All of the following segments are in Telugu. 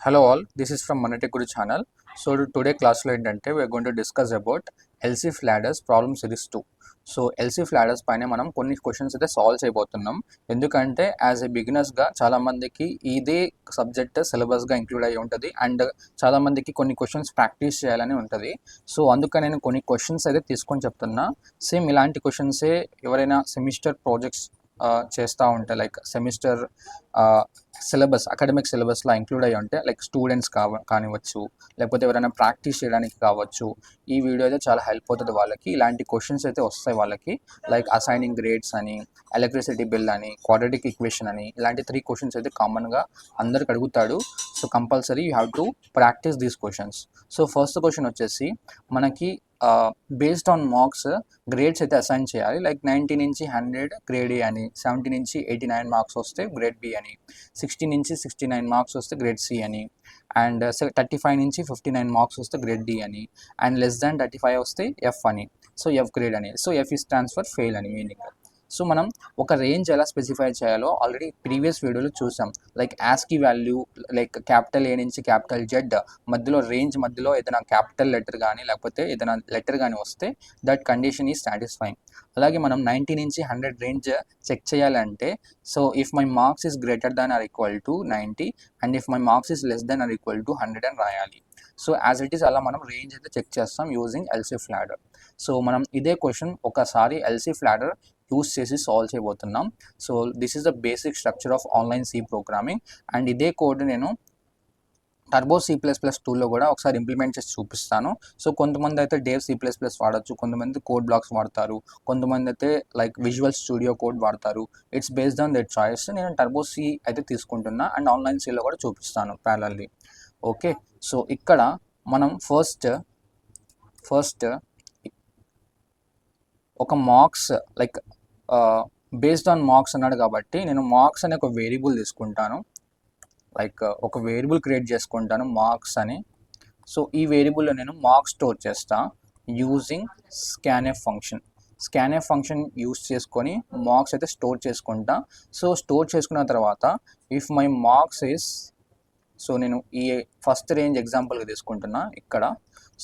Hello all, this is from Monetech Guru channel. So today class lo ఏంటంటే we are going to discuss about LCF ladders problem series 2. So LCF ladders పైన మనం కొన్ని క్వశ్చన్స్ అయితే సాల్వ్ చేయబోతున్నాం. ఎందుకంటే యాజ్ ఎ బిగినర్స్గా చాలామందికి ఇదే సబ్జెక్ట్ సిలబస్గా ఇంక్లూడ్ అయ్యి ఉంటుంది అండ్ చాలామందికి కొన్ని క్వశ్చన్స్ ప్రాక్టీస్ చేయాలని ఉంటుంది. సో అందుకని నేను కొన్ని క్వశ్చన్స్ అయితే తీసుకొని చెప్తున్నా. సేమ్ ఇలాంటి క్వశ్చన్సే ఎవరైనా సెమిస్టర్ ప్రాజెక్ట్స్ చేస్తూ ఉంటే లైక్ సెమిస్టర్ సిలబస్ అకాడమిక్ సిలబస్లో ఇంక్లూడ్ అయ్యి ఉంటే లైక్ స్టూడెంట్స్ కానివచ్చు లేకపోతే ఎవరైనా ప్రాక్టీస్ చేయడానికి కావచ్చు. ఈ వీడియో అయితే చాలా హెల్ప్ అవుతుంది వాళ్ళకి. ఇలాంటి క్వశ్చన్స్ అయితే వస్తాయి వాళ్ళకి, లైక్ అసైనింగ్ గ్రేడ్స్ అని, ఎలక్ట్రిసిటీ బిల్ అని, క్వాడ్రాటిక్ ఈక్వేషన్ అని, ఇలాంటి 3 క్వశ్చన్స్ అయితే కామన్గా అందరికి అడుగుతాడు. So compulsory you have to practice these questions. So first question వచ్చేసి మనకి బేస్డ్ ఆన్ మార్క్స్ గ్రేడ్స్ అయితే అసైన్ చేయాలి. లైక్ 90 నుంచి 100 గ్రేడ్ ఏ అని, 70 నుంచి 89 మార్క్స్ వస్తే గ్రేడ్ బి అని, 60 నుంచి 69 మార్క్స్ వస్తే గ్రేడ్ సి అని, అండ్ 35 నుంచి 59 మార్క్స్ వస్తే గ్రేడ్ డి అని, అండ్ లెస్ దాన్ 35 వస్తే ఎఫ్ అని. సో ఎఫ్ గ్రేడ్ అని. So F is stands for fail అని మీనింగ్. సో మనం ఒక రేంజ్ ఎలా స్పెసిఫై చేయాలో ఆల్రెడీ ప్రీవియస్ వీడియోలో చూసాం. Like ASCII value, like capital ఏ నుంచి క్యాపిటల్ జెడ్ మధ్యలో రేంజ్ మధ్యలో ఏదైనా క్యాపిటల్ లెటర్ కానీ లేకపోతే ఏదైనా లెటర్ కానీ వస్తే దట్ కండిషన్ ఈజ్ సాటిస్ఫైయింగ్. అలాగే మనం 90 నుంచి 100 రేంజ్ చెక్ చేయాలంటే so if my marks is greater than or equal to 90 and if my marks is less than or equal to 100 అని రాయాలి. సో యాజ్ ఇట్ ఈస్ అలా మనం రేంజ్ అయితే చెక్ చేస్తాం యూజింగ్ ఎల్సిఎఫ్ లాడర్. సో మనం ఇదే క్వశ్చన్ ఒకసారి ఎల్సిఎఫ్ లాడర్ యూస్ చేసి సాల్వ్ చేయబోతున్నాం. So this is the basic structure of online C programming. And ఇదే కోడ్ నేను టర్బో C++2లో కూడా ఒకసారి ఇంప్లిమెంట్ చేసి చూపిస్తాను. సో కొంతమంది అయితే డేవ్ C++ వాడచ్చు, కొంతమంది కోడ్ బ్లాక్స్ వాడతారు, కొంతమంది అయితే లైక్ విజువల్ స్టూడియో కోడ్ వాడతారు. It's based on that choice. నేను టర్బో సి అయితే తీసుకుంటున్నా అండ్ ఆన్లైన్ సిలో కూడా చూపిస్తాను ప్యారలల్లీ. ఓకే, సో ఇక్కడ మనం ఫస్ట్ ఒక marks like based on marks అన్నాడు కాబట్టి నేను మార్క్స్ అనే ఒక వేరియబుల్ తీసుకుంటాను. లైక్ ఒక వేరియబుల్ క్రియేట్ చేసుకుంటాను మార్క్స్ అని. సో ఈ వేరియబుల్లో నేను మార్క్స్ స్టోర్ చేస్తా using scanf function. Scanf function use చేసుకొని మార్క్స్ అయితే స్టోర్ చేసుకుంటా. సో స్టోర్ చేసుకున్న తర్వాత if my marks is, so నేను ఈ ఫస్ట్ రేంజ్ ఎగ్జాంపుల్గా తీసుకుంటున్నా ఇక్కడ.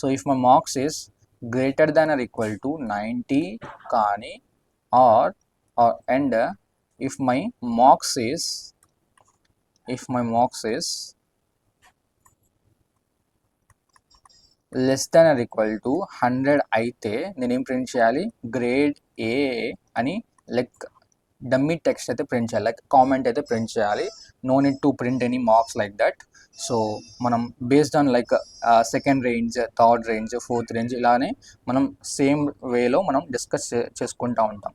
So if my marks is greater than or equal to 90 కానీ or and if my marks is less than or equal to 100 అయితే నేనేం ప్రింట్ చేయాలి, గ్రేడ్ ఏ అని లైక్ డమ్మీ టెక్స్ట్ అయితే ప్రింట్ చేయాలి, లైక్ కామెంట్ అయితే ప్రింట్ చేయాలి. No need to print any marks like that. So మనం based on like second range, third range, fourth range ఇలానే మనం సేమ్ వేలో మనం డిస్కస్ చేసుకుంటూ ఉంటాం.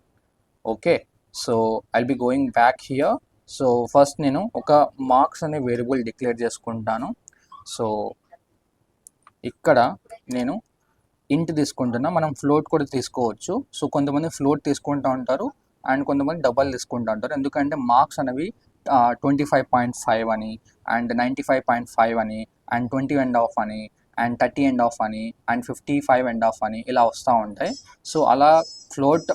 Okay, so I'll be going back here. So first నేను ఒక మార్క్స్ అనే వేరియబుల్ డిక్లేర్ చేసుకుంటాను. సో ఇక్కడ నేను ఇంట్ తీసుకుంటున్నా. మనం ఫ్లోట్ కూడా తీసుకోవచ్చు. సో కొంతమంది ఫ్లోట్ తీసుకుంటూ ఉంటారు అండ్ కొంతమంది డబల్ తీసుకుంటూ ఉంటారు. ఎందుకంటే మార్క్స్ అనేవి 25.5 అని అండ్ 95.5 అని అండ్ 20.5 అని అండ్ 30.5 అని అండ్ 55.5 అని ఇలా వస్తూ ఉంటాయి. సో అలా ఫ్లోట్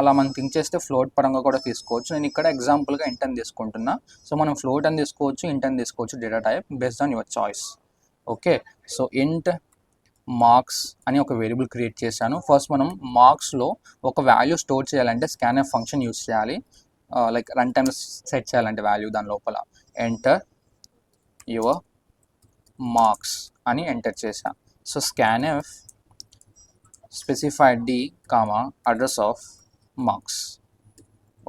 అలా మనం థింక్ చేస్తే ఫ్లోట్ పరంగా కూడా తీసుకోవచ్చు. నేను ఇక్కడ ఎగ్జాంపుల్గా ఇంట్ అని తీసుకుంటున్నా. సో మనం ఫ్లోట్ అని తీసుకోవచ్చు, ఇంట్ అని తీసుకోవచ్చు, data type based on your choice. Okay, so int marks అని ఒక వేరియబుల్ క్రియేట్ చేశాను. ఫస్ట్ మనం మార్క్స్లో ఒక వాల్యూ స్టోర్ చేయాలంటే స్కాన్ఎఫ్ ఫంక్షన్ యూస్ చేయాలి. లైక్ రన్ టైమ్ సెట్ చేయాలంటే వాల్యూ దాని లోపల ఎంటర్ యువర్ మార్క్స్ అని ఎంటర్ చేశా. So scanf specified d comma address of marks.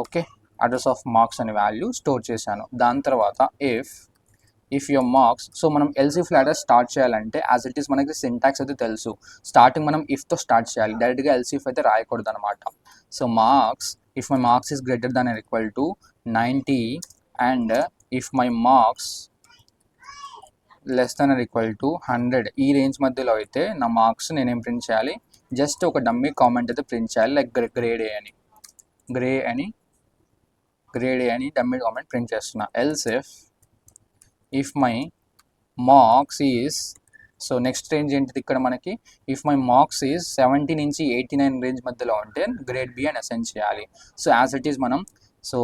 Okay, address of marks అనే వాల్యూ స్టోర్ చేశాను. దాని తర్వాత ఇఫ్ యువర్ మార్క్స్, సో మనం ఎల్సిఎఫ్ లాడర్ స్టార్ట్ చేయాలంటే యాజ్ ఇట్ ఈస్ మనకి సింటాక్స్ అయితే తెలుసు. స్టార్టింగ్ మనం ఇఫ్తో స్టార్ట్ చేయాలి, డైరెక్ట్గా ఎల్సిఎఫ్ అయితే రాయకూడదు అనమాట. So marks, if my marks is greater than or equal to 90 and if my marks less than or equal to 100 ఈ రేంజ్ మధ్యలో అయితే నా మార్క్స్ నేనేం ప్రింట్ చేయాలి, జస్ట్ ఒక డమ్మీ కామెంట్ అయితే ప్రింట్ చేయాలి, లైక్ గ్రేడ్ ఏ అని డమ్మీ కామెంట్ ప్రింట్ చేస్తున్నా. Else if my marks is, so next range ఏంటిది ఇక్కడ మనకి, ఇఫ్ మై మార్క్స్ ఈజ్ 70 నుంచి 89 రేంజ్ మధ్యలో ఉంటే గ్రేడ్ బి అని అసైన్ చేయాలి. సో యాజ్ ఇట్ ఈస్ మనం, so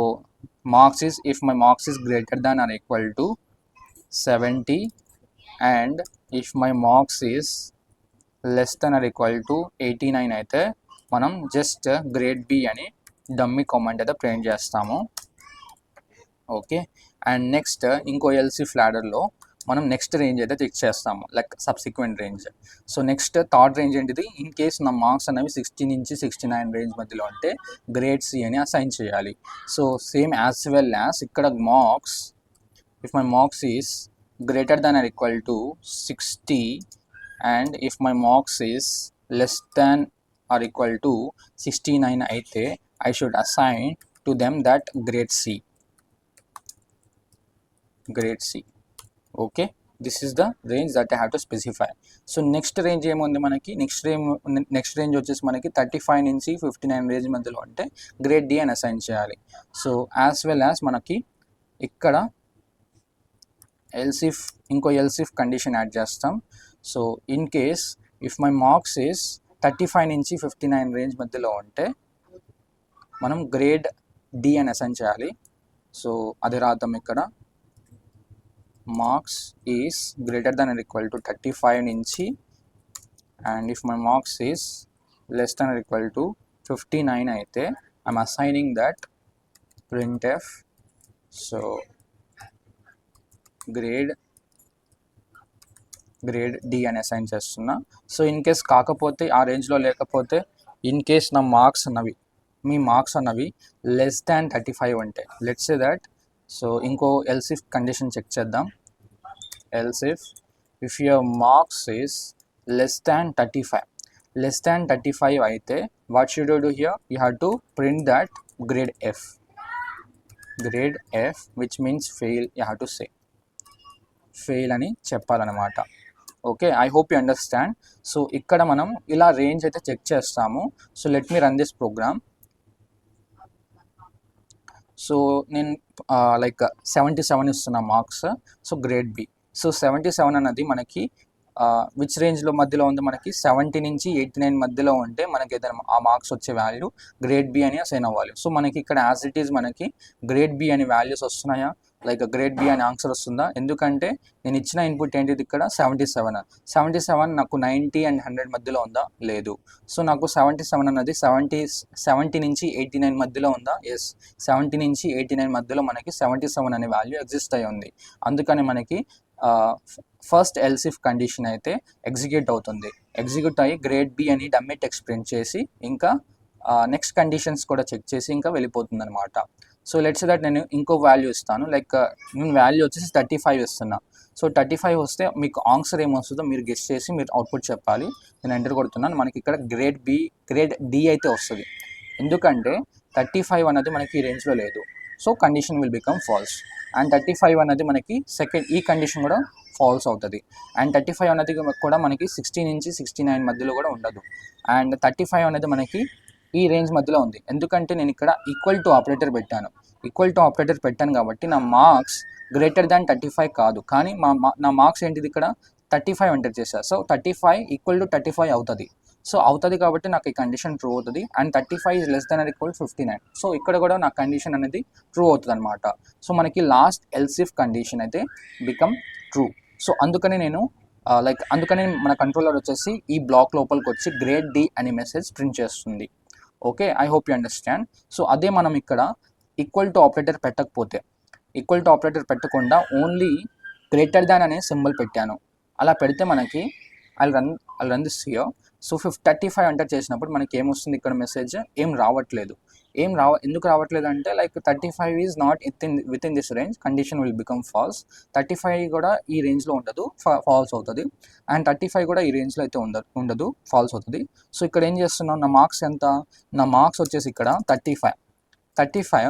marks is, if my marks is greater than or equal to 70 and if my marks is less than or equal to 89 అయితే మనం జస్ట్ గ్రేడ్ బి అని డమ్మీ కామెంట్ అయితే ప్రింట్ చేస్తాము. ఓకే, అండ్ నెక్స్ట్ ఇంకో ఎల్సీ ఫ్లాడర్లో మనం నెక్స్ట్ రేంజ్ అయితే చెక్ చేస్తాము, like subsequent range. So next third range ఏంటిది, ఇన్ కేస్ నా మార్క్స్ అనేవి 60 నుంచి 69 రేంజ్ మధ్యలో ఉంటే గ్రేడ్ సి అని అసైన్ చేయాలి. So same as well as ఇక్కడ marks, if my marks is greater than or equal to 60 and if my marks is less than or equal to 69 అయితే I should assign to them that grade C. Grade C. Okay, this is the range that I have to specify. So next range ఏముంది మనకి, నెక్స్ట్ రేంజ్ వచ్చేసి మనకి 35 నుంచి 59 రేంజ్ మధ్యలో అంటే గ్రేడ్ డి అని అసైన్ చేయాలి. సో యాజ్ వెల్ యాజ్ మనకి ఇక్కడ ఎల్సిఫ్, ఇంకో ఎల్సిఫ్ కండిషన్ యాడ్ చేస్తాం. So in case if my marks is 35 నుంచి 59 రేంజ్ మధ్యలో ఉంటే మనం గ్రేడ్ డి అని అసైన్ చేయాలి. సో అది రాద్దాం ఇక్కడ, marks is greater than or equal to 35 నుంచి, and if my marks is less than or equal to 59 అయితే I'm assigning that printf. So grade D అని అసైన్ చేస్తున్నా. సో ఇన్ కేస్ కాకపోతే, ఆ రేంజ్లో లేకపోతే, ఇన్ కేస్ నా మార్క్స్ అన్నవి, మీ మార్క్స్ అన్నవి లెస్ దాన్ 35 అంటే లెట్స్ సే దట్. సో ఇంకో ఎల్సిఫ్ కండిషన్ చెక్ చేద్దాం. Else if if your marks is less than 35 అయితే what should you do here, you have to print that grade F which means fail. You have to say fail అని చెప్పాలన్నమాట. Okay, I hope you understand. So ఇక్కడ మనం ఇలా రేంజ్ అయితే చెక్ చేస్తాము. So let me run this program. So నేను లైక్ 77 ఇస్తున్నా marks, so grade B. So 77 అన్నది మనకి విచ్ రేంజ్లో మధ్యలో ఉంది, మనకి 70 నుంచి 89 మధ్యలో ఉంటే మనకి ఏదైనా ఆ మార్క్స్ వచ్చే వాల్యూ గ్రేడ్ బి అని అసైన్ అవ్వాలి. సో మనకి ఇక్కడ యాజ్ ఇట్ ఈజ్ మనకి గ్రేడ్ బి అని వాల్యూస్ వస్తున్నాయా, లైక్ గ్రేడ్ బి అని ఆన్సర్ వస్తుందా? ఎందుకంటే నేను ఇచ్చిన ఇన్పుట్ ఏంటిది ఇక్కడ 77 నాకు 90 and 100 మధ్యలో ఉందా? లేదు. సో నాకు 77 అన్నది 70 నుంచి 89 మధ్యలో ఉందా? ఎస్, 70 నుంచి 89 మధ్యలో మనకి 77 అనే వాల్యూ ఎగ్జిస్ట్ అయి ఉంది. అందుకని మనకి ఫస్ట్ ఎల్సిఫ్ కండిషన్ అయితే ఎగ్జిక్యూట్ అవుతుంది. ఎగ్జిక్యూట్ అయ్యి గ్రేడ్ బి అని డమ్మీ టెక్స్ట్ ప్రింట్ చేసి ఇంకా నెక్స్ట్ కండిషన్స్ కూడా చెక్ చేసి ఇంకా వెళ్ళిపోతుంది అనమాట. సో లెట్స్ దట్ నేను ఇంకో వాల్యూ ఇస్తాను, లైక్ నేను వాల్యూ వచ్చేసి 35 ఇస్తున్నా. సో 35 వస్తే మీకు ఆన్సర్ ఏమొస్తుందో మీరు గెస్ చేసి మీరు అవుట్పుట్ చెప్పాలి. నేను ఎంటర్ కొడుతున్నాను, మనకి ఇక్కడ గ్రేడ్ డి అయితే వస్తుంది. ఎందుకంటే 35 అన్నది మనకి ఈ రేంజ్లో లేదు. So condition will become false. And 35 అన్నది మనకి సెకండ్, ఈ కండిషన్ కూడా ఫాల్స్ అవుతుంది. అండ్ 35 అన్నది కూడా మనకి 60 నుంచి 69 మధ్యలో కూడా ఉండదు. అండ్ 35 అనేది మనకి ఈ రేంజ్ మధ్యలో ఉంది. ఎందుకంటే నేను ఇక్కడ ఈక్వల్ టు ఆపరేటర్ పెట్టాను కాబట్టి నా మార్క్స్ గ్రేటర్ దాన్ 35 కాదు, కానీ నా మార్క్స్ ఏంటిది ఇక్కడ 35 ఎంటర్ చేశాను. సో 35 ఈక్వల్ టు 35 అవుతుంది. సో అవుతుంది కాబట్టి నాకు ఈ కండిషన్ ట్రూ అవుతుంది. And 35 is less than or equal 59. So ఇక్కడ కూడా నా కండిషన్ అనేది ట్రూ అవుతుంది అనమాట. సో మనకి లాస్ట్ ఎల్సిఫ్ కండిషన్ అయితే బికమ్ ట్రూ. సో అందుకని మన కంట్రోలర్ వచ్చేసి ఈ బ్లాక్ లోపలికి వచ్చి గ్రేడ్ డి అనే మెసేజ్ ప్రింట్ చేస్తుంది. Okay, I hope you understand. So అదే మనం ఇక్కడ ఈక్వల్ టు ఆపరేటర్ పెట్టకుండా ఓన్లీ గ్రేటర్ దాన్ అనే సింబల్ పెట్టాను. అలా పెడితే మనకి I run this here. So 35 enter చేసినప్పుడు మనకి ఏమొస్తుంది, ఇక్కడ మెసేజ్ ఏం రావట్లేదు. ఎందుకు రావట్లేదు అంటే like 35 is not within this range, condition will become false. 35 కూడా ఈ రేంజ్లో ఉండదు, ఫాల్స్ అవుతుంది. అండ్ 35 కూడా ఈ రేంజ్లో అయితే ఉండదు, ఫాల్స్ అవుతుంది. సో ఇక్కడ ఏం చేస్తున్నాం, నా మార్క్స్ ఎంత, నా మార్క్స్ వచ్చేసి ఇక్కడ 35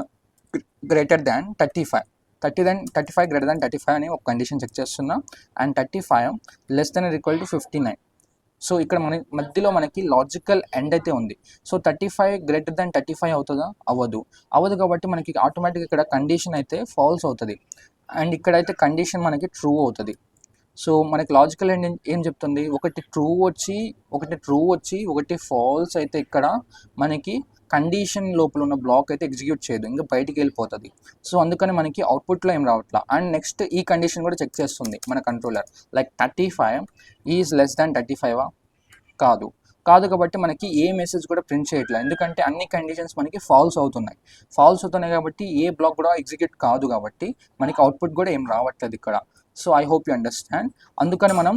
గ్రేటర్ దాన్ 35 గ్రేటర్ దాన్ 35 అని ఒక కండిషన్ చెక్ చేస్తున్నా. And 35 less than or equal to 59. So ఇక్కడ మధ్యలో మనకి లాజికల్ ఎండ్ అయితే ఉంది. సో 35 గ్రేటర్ దాన్ 35 అవుతుందా? అవ్వదు కాబట్టి మనకి ఆటోమేటిక్గా ఇక్కడ కండిషన్ అయితే ఫాల్స్ అవుతుంది. అండ్ ఇక్కడైతే కండిషన్ మనకి ట్రూ అవుతుంది. సో మనకి లాజికల్ ఎండ్ ఏం చెప్తుంది, ఒకటి ట్రూ వచ్చి ఒకటి ఫాల్స్ అయితే ఇక్కడ మనకి కండిషన్ లోపల ఉన్న బ్లాక్ అయితే ఎగ్జిక్యూట్ చేయదు, ఇంకా బయటికి వెళ్ళిపోతుంది. సో అందుకని మనకి అవుట్పుట్లో ఏం రావట్లా. అండ్ నెక్స్ట్ ఈ కండిషన్ కూడా చెక్ చేస్తుంది మన controller, like 35 is less than 35 కాదు కాబట్టి మనకి ఏ మెసేజ్ కూడా ప్రింట్ చేయట్లేదు, ఎందుకంటే అన్ని కండిషన్స్ మనకి ఫాల్స్ అవుతున్నాయి కాబట్టి ఏ బ్లాక్ కూడా ఎగ్జిక్యూట్ కాదు, కాబట్టి మనకి అవుట్పుట్ కూడా ఏం రావట్లేదు ఇక్కడ. So I hope you understand. అందుకని మనం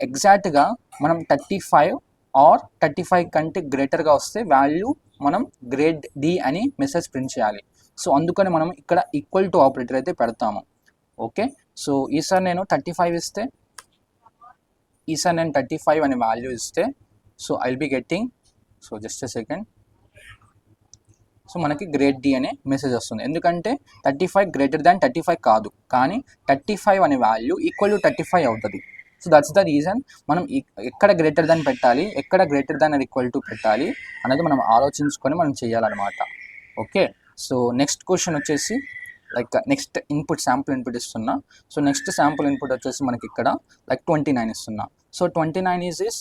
ఎగ్జాక్ట్గా మనం 35 ఆర్ 35 కంటే గ్రేటర్గా వస్తే వాల్యూ మనం గ్రేడ్ డి అని మెసేజ్ ప్రింట్ చేయాలి. సో అందుకని మనం ఇక్కడ ఈక్వల్ టు ఆపరేటర్ అయితే పెడతాము. ఓకే, సో ఈసారి నేను 35 ఇస్తే, ఈసారి నేను 35 అనే వాల్యూ ఇస్తే, so I will be getting, so just a second, so మనకి గ్రేడ్ డి అనే మెసేజ్ వస్తుంది. ఎందుకంటే 35 గ్రేటర్ దాన్ 35 కాదు, కానీ 35 అనే వాల్యూ ఈక్వల్ టు 35 అవుతుంది. సో దట్స్ ద రీజన్ మనం ఎక్కడ గ్రేటర్ దాన్ పెట్టాలి, ఎక్కడ గ్రేటర్ దాన్ అది ఈక్వల్ టు పెట్టాలి అనేది మనం ఆలోచించుకొని మనం చేయాలన్నమాట. ఓకే, సో నెక్స్ట్ క్వశ్చన్ వచ్చేసి like next input sample input ఇస్తున్నా. సో నెక్స్ట్ శాంపుల్ ఇన్పుట్ వచ్చేసి మనకి ఇక్కడ లైక్ 29 ఇస్తున్నా. So 29 is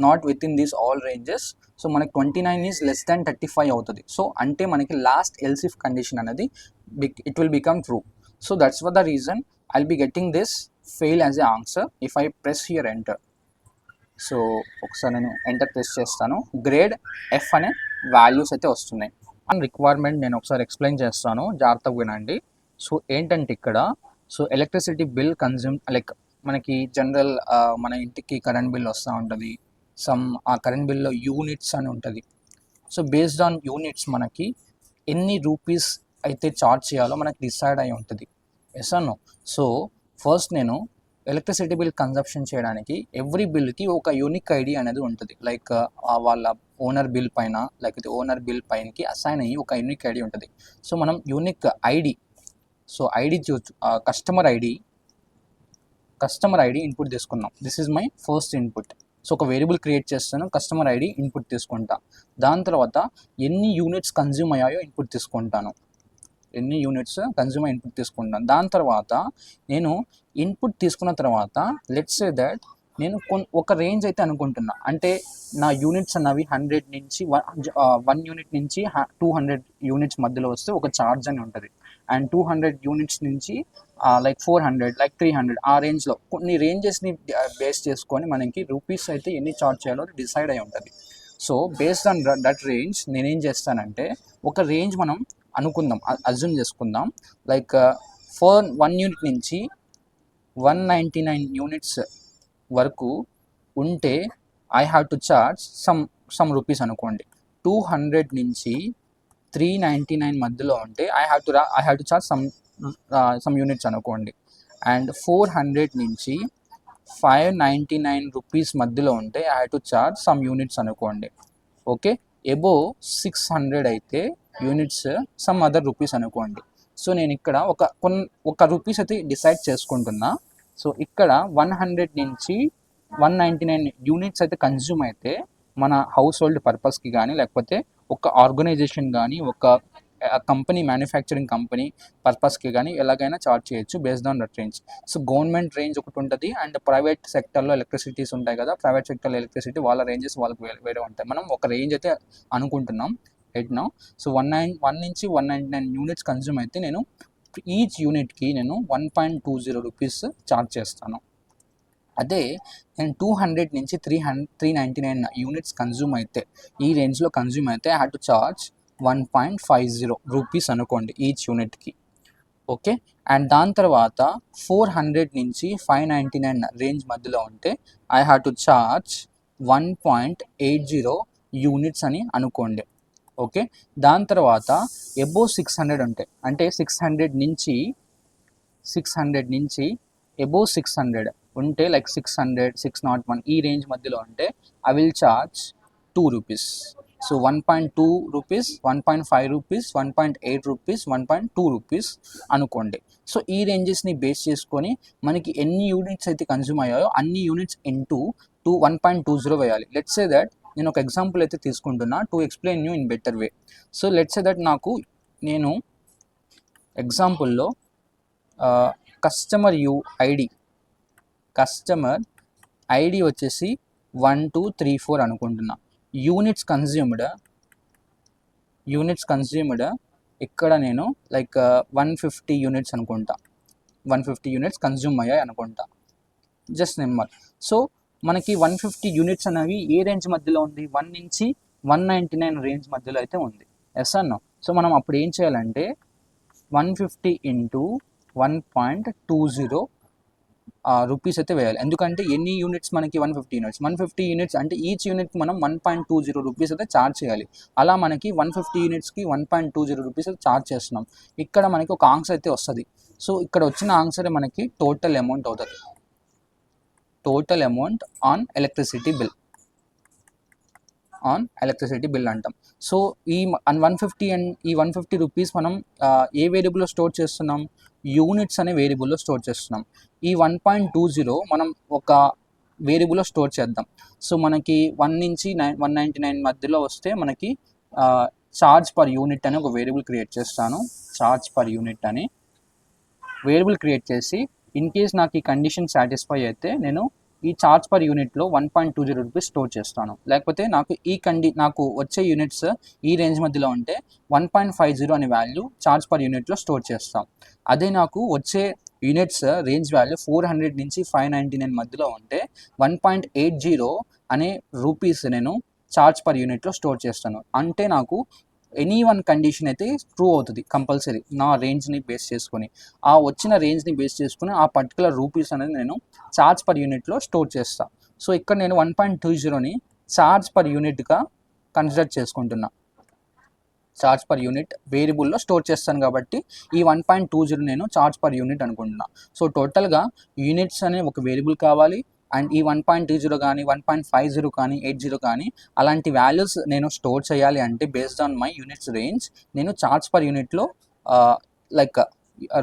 not with in these all ranges. So మనకి 29 ఈజ్ లెస్ దాన్ 35 అవుతుంది. సో అంటే మనకి లాస్ట్ ఎల్స్ ఇఫ్ కండిషన్ అనేది it will become true. So that's for the reason I will be getting this fail as a answer if I press here enter. So ఒకసారి నేను ఎంటర్ ప్రెస్ చేస్తాను, గ్రేడ్ ఎఫ్ అనే వాల్యూస్ అయితే వస్తున్నాయి. అండ్ రిక్వైర్మెంట్ నేను ఒకసారి ఎక్స్ప్లెయిన్ చేస్తాను, జాగ్రత్తగా వినండి. సో ఏంటంటే ఇక్కడ so electricity bill consume, like మనకి జనరల్ మన ఇంటికి కరెంట్ బిల్ వస్తూ ఉంటుంది. ఆ కరెంట్ బిల్లో యూనిట్స్ అని ఉంటుంది. సో బేస్డ్ ఆన్ యూనిట్స్ మనకి ఎన్ని రూపీస్ అయితే చార్జ్ చేయాలో మనకి డిసైడ్ అయి ఉంటుంది. ఎస్ అన్నో. సో ఫస్ట్ నేను ఎలక్ట్రిసిటీ బిల్ కన్జంప్షన్ చేయడానికి ఎవ్రీ బిల్కి ఒక యూనిక్ ఐడి అనేది ఉంటుంది. లైక్ వాళ్ళ ఓనర్ బిల్ పైన, లేకపోతే ఓనర్ బిల్ పైనకి అసైన్ అయ్యి ఒక యూనిక్ ఐడి ఉంటుంది. సో మనం unique ID, so ID customer ID input తీసుకున్నాం. This is my first input. So ఒక వేరియబుల్ క్రియేట్ చేస్తాను, కస్టమర్ ఐడి ఇన్పుట్ తీసుకుంటా. దాని తర్వాత ఎన్ని యూనిట్స్ కన్జ్యూమ్ అయ్యాయో ఇన్పుట్ తీసుకుంటాను. దాని తర్వాత నేను ఇన్పుట్ తీసుకున్న తర్వాత లెట్స్ సే దట్ నేను ఒక రేంజ్ అయితే అనుకుంటున్నా. అంటే నా యూనిట్స్ అన్నవి 100 నుంచి 1 యూనిట్ నుంచి 200 యూనిట్స్ మధ్యలో వస్తే ఒక ఛార్జ్ అని ఉంటుంది. అండ్ 200 యూనిట్స్ నుంచి లైక్ 400, లైక్ 300 ఆ రేంజ్లో కొన్ని రేంజెస్ని బేస్ చేసుకొని మనకి రూపీస్ అయితే ఎన్ని ఛార్జ్ చేయాలో డిసైడ్ అయి ఉంటుంది. So based on that range నేనేం చేస్తానంటే, ఒక రేంజ్ మనం అనుకుందాం, అజ్యూమ్ చేసుకుందాం. లైక్ 1 యూనిట్ నుంచి 199 యూనిట్స్ వరకు ఉంటే I have to charge some rupees అనుకోండి. 200 నుంచి 399 మధ్యలో ఉంటే I have to charge some units అనుకోండి. అండ్ 400 నుంచి 599 రూపీస్ మధ్యలో ఉంటే I have to charge some units అనుకోండి. ఓకే, అబోవ్ 600 అయితే యూనిట్స్ సమ్ అదర్ రూపీస్ అనుకోండి. సో నేను ఇక్కడ ఒక రూపీస్ అయితే డిసైడ్ చేసుకుంటున్నా. సో ఇక్కడ 100 నుంచి 199 యూనిట్స్ అయితే కన్జ్యూమ్ అయితే మన హౌస్ హోల్డ్ పర్పస్కి కానీ, లేకపోతే ఒక ఆర్గనైజేషన్ కానీ, ఒక కంపెనీ, మ్యానుఫ్యాక్చరింగ్ కంపెనీ పర్పస్కి కానీ ఎలాగైనా చార్జ్ చేయొచ్చు based on that range. So government range ఒకటి ఉంటుంది, అండ్ ప్రైవేట్ సెక్టర్లో ఎలక్ట్రిసిటీస్ ఉంటాయి కదా, ప్రైవేట్ సెక్టర్లో ఎలక్ట్రిసిటీ వాళ్ళ రేంజెస్ వాళ్ళకి వేరే ఉంటాయి. మనం ఒక రేంజ్ అయితే అనుకుంటున్నాం రైట్ నౌ. సో 1 నుంచి 199 యూనిట్స్ కన్జ్యూమ్ అయితే నేను ఈచ్ యూనిట్కి నేను 1.20 రూపీస్ ఛార్జ్ చేస్తాను. అదే నేను 200 నుంచి 399 యూనిట్స్ కన్జ్యూమ్ అయితే, ఈ రేంజ్లో కన్జ్యూమ్ అయితే I have to charge 1.50 rupees అనుకోండి ఈచ్ యూనిట్కి. ఓకే, అండ్ దాని తర్వాత 400 నుంచి 599 రేంజ్ మధ్యలో ఉంటే I have to charge 1.80 units అని అనుకోండి. ఓకే, దాని తర్వాత అబోవ్ 600 ఉంటాయి, అంటే 600 నుంచి అబోవ్ 600 ఉంటే, లైక్ 600, 601 ఈ రేంజ్ మధ్యలో ఉంటే I will charge 2 rupees. So 1.2 rupees, 1.5 rupees, 1.8 rupees, 1.2 rupees అనుకోండి. సో ఈ రేంజెస్ని బేస్ చేసుకొని మనకి ఎన్ని యూనిట్స్ అయితే కన్జ్యూమ్ అయ్యాయో అన్ని యూనిట్స్ ఇంటూ 1.20 వేయాలి. లెట్స్ సే దట్ నేను ఒక ఎగ్జాంపుల్ అయితే తీసుకుంటున్నా to explain you in better way. So let's say that నేను ఎగ్జాంపుల్లో కస్టమర్ ఐడి వచ్చేసి 1, 2, 3, 4 అనుకుంటున్నా. యూనిట్స్ కన్జ్యూమ్డ్ యూనిట్స్ కన్స్యూమ్డ్ ఇక్కడ నేను లైక్ 150 యూనిట్స్ అనుకుంటా, 150 యూనిట్స్ కన్జ్యూమ్ అయ్యాయి అనుకుంటా, జస్ట్ నెంబర్. సో మనకి 150 యూనిట్స్ అనేవి ఏ రేంజ్ మధ్యలో ఉంది, 1 నుంచి 199 రేంజ్ మధ్యలో అయితే ఉంది. ఎస్ అన్నో. సో మనం అప్పుడు ఏం చేయాలంటే 150 ఇంటూ 1.20 రూపీస్ అయితే వేయాలి. ఎందుకంటే ఎన్ని యూనిట్స్ మనకి 150 యూనిట్స్ అంటే ఈచ్ యూనిట్కి మనం 1.20 రూపీస్ అయితే ఛార్జ్ చేయాలి. అలా మనకి 150 యూనిట్స్కి 1.20 రూపీస్ అయితే ఛార్జ్ చేస్తున్నాం. ఇక్కడ మనకి ఒక ఆన్సర్ అయితే వస్తుంది. సో ఇక్కడ వచ్చిన ఆన్సర్ మనకి టోటల్ అమౌంట్ అవుతుంది, total amount on electricity bill అంటాం. సో ఈ 150 అండ్ ఈ 150 రూపీస్ మనం ఏ వేరియబుల్లో స్టోర్ చేస్తున్నాం, యూనిట్స్ అనే వేరియబుల్లో స్టోర్ చేస్తున్నాం. ఈ 1.20 మనం ఒక వేరియబుల్లో స్టోర్ చేద్దాం. సో మనకి 1 నుంచి 199 మధ్యలో వస్తే మనకి ఛార్జ్ పర్ యూనిట్ అని ఒక వేరియబుల్ క్రియేట్ చేస్తాను. ఛార్జ్ పర్ యూనిట్ అని వేరియబుల్ క్రియేట్ చేసి ఇన్ కేస్ నాకు ఈ కండిషన్ సాటిస్ఫై అయితే నేను ఈ ఛార్జ్ పర్ యూనిట్లో 1.20 రూపీస్ స్టోర్ చేస్తాను. లేకపోతే నాకు వచ్చే యూనిట్స్ ఈ రేంజ్ మధ్యలో ఉంటే 1.50 అనే వాల్యూ ఛార్జ్ పర్ యూనిట్లో స్టోర్ చేస్తాం. అదే నాకు వచ్చే యూనిట్స్ రేంజ్ వాల్యూ 400 నుంచి 599 మధ్యలో ఉంటే 1.80 అనే రూపీస్ నేను ఛార్జ్ పర్ యూనిట్లో స్టోర్ చేస్తాను. అంటే నాకు ఎనీ వన్ కండిషన్ అయితే ట్రూ అవుతుంది కంపల్సరీ, నా రేంజ్ని బేస్ చేసుకొని, ఆ వచ్చిన రేంజ్ని బేస్ చేసుకుని ఆ పర్టికులర్ రూపీస్ అనేది నేను ఛార్జ్ పర్ యూనిట్లో స్టోర్ చేస్తాను. సో ఇక్కడ నేను 1.20ని ఛార్జ్ పర్ యూనిట్గా కన్సిడర్ చేసుకుంటున్నా. ఛార్జ్ పర్ యూనిట్ వేరియబుల్లో స్టోర్ చేస్తాను కాబట్టి ఈ 1.20 నేను ఛార్జ్ పర్ యూనిట్ అనుకుంటున్నా. సో టోటల్గా యూనిట్స్ అనే ఒక వేరియబుల్ కావాలి, అండ్ ఈ 1.20 కానీ 1.50 కానీ 80 కానీ అలాంటి వాల్యూస్ నేను స్టోర్ చేయాలి అంటే based on my units range నేను ఛార్జ్ పర్ యూనిట్లో లైక్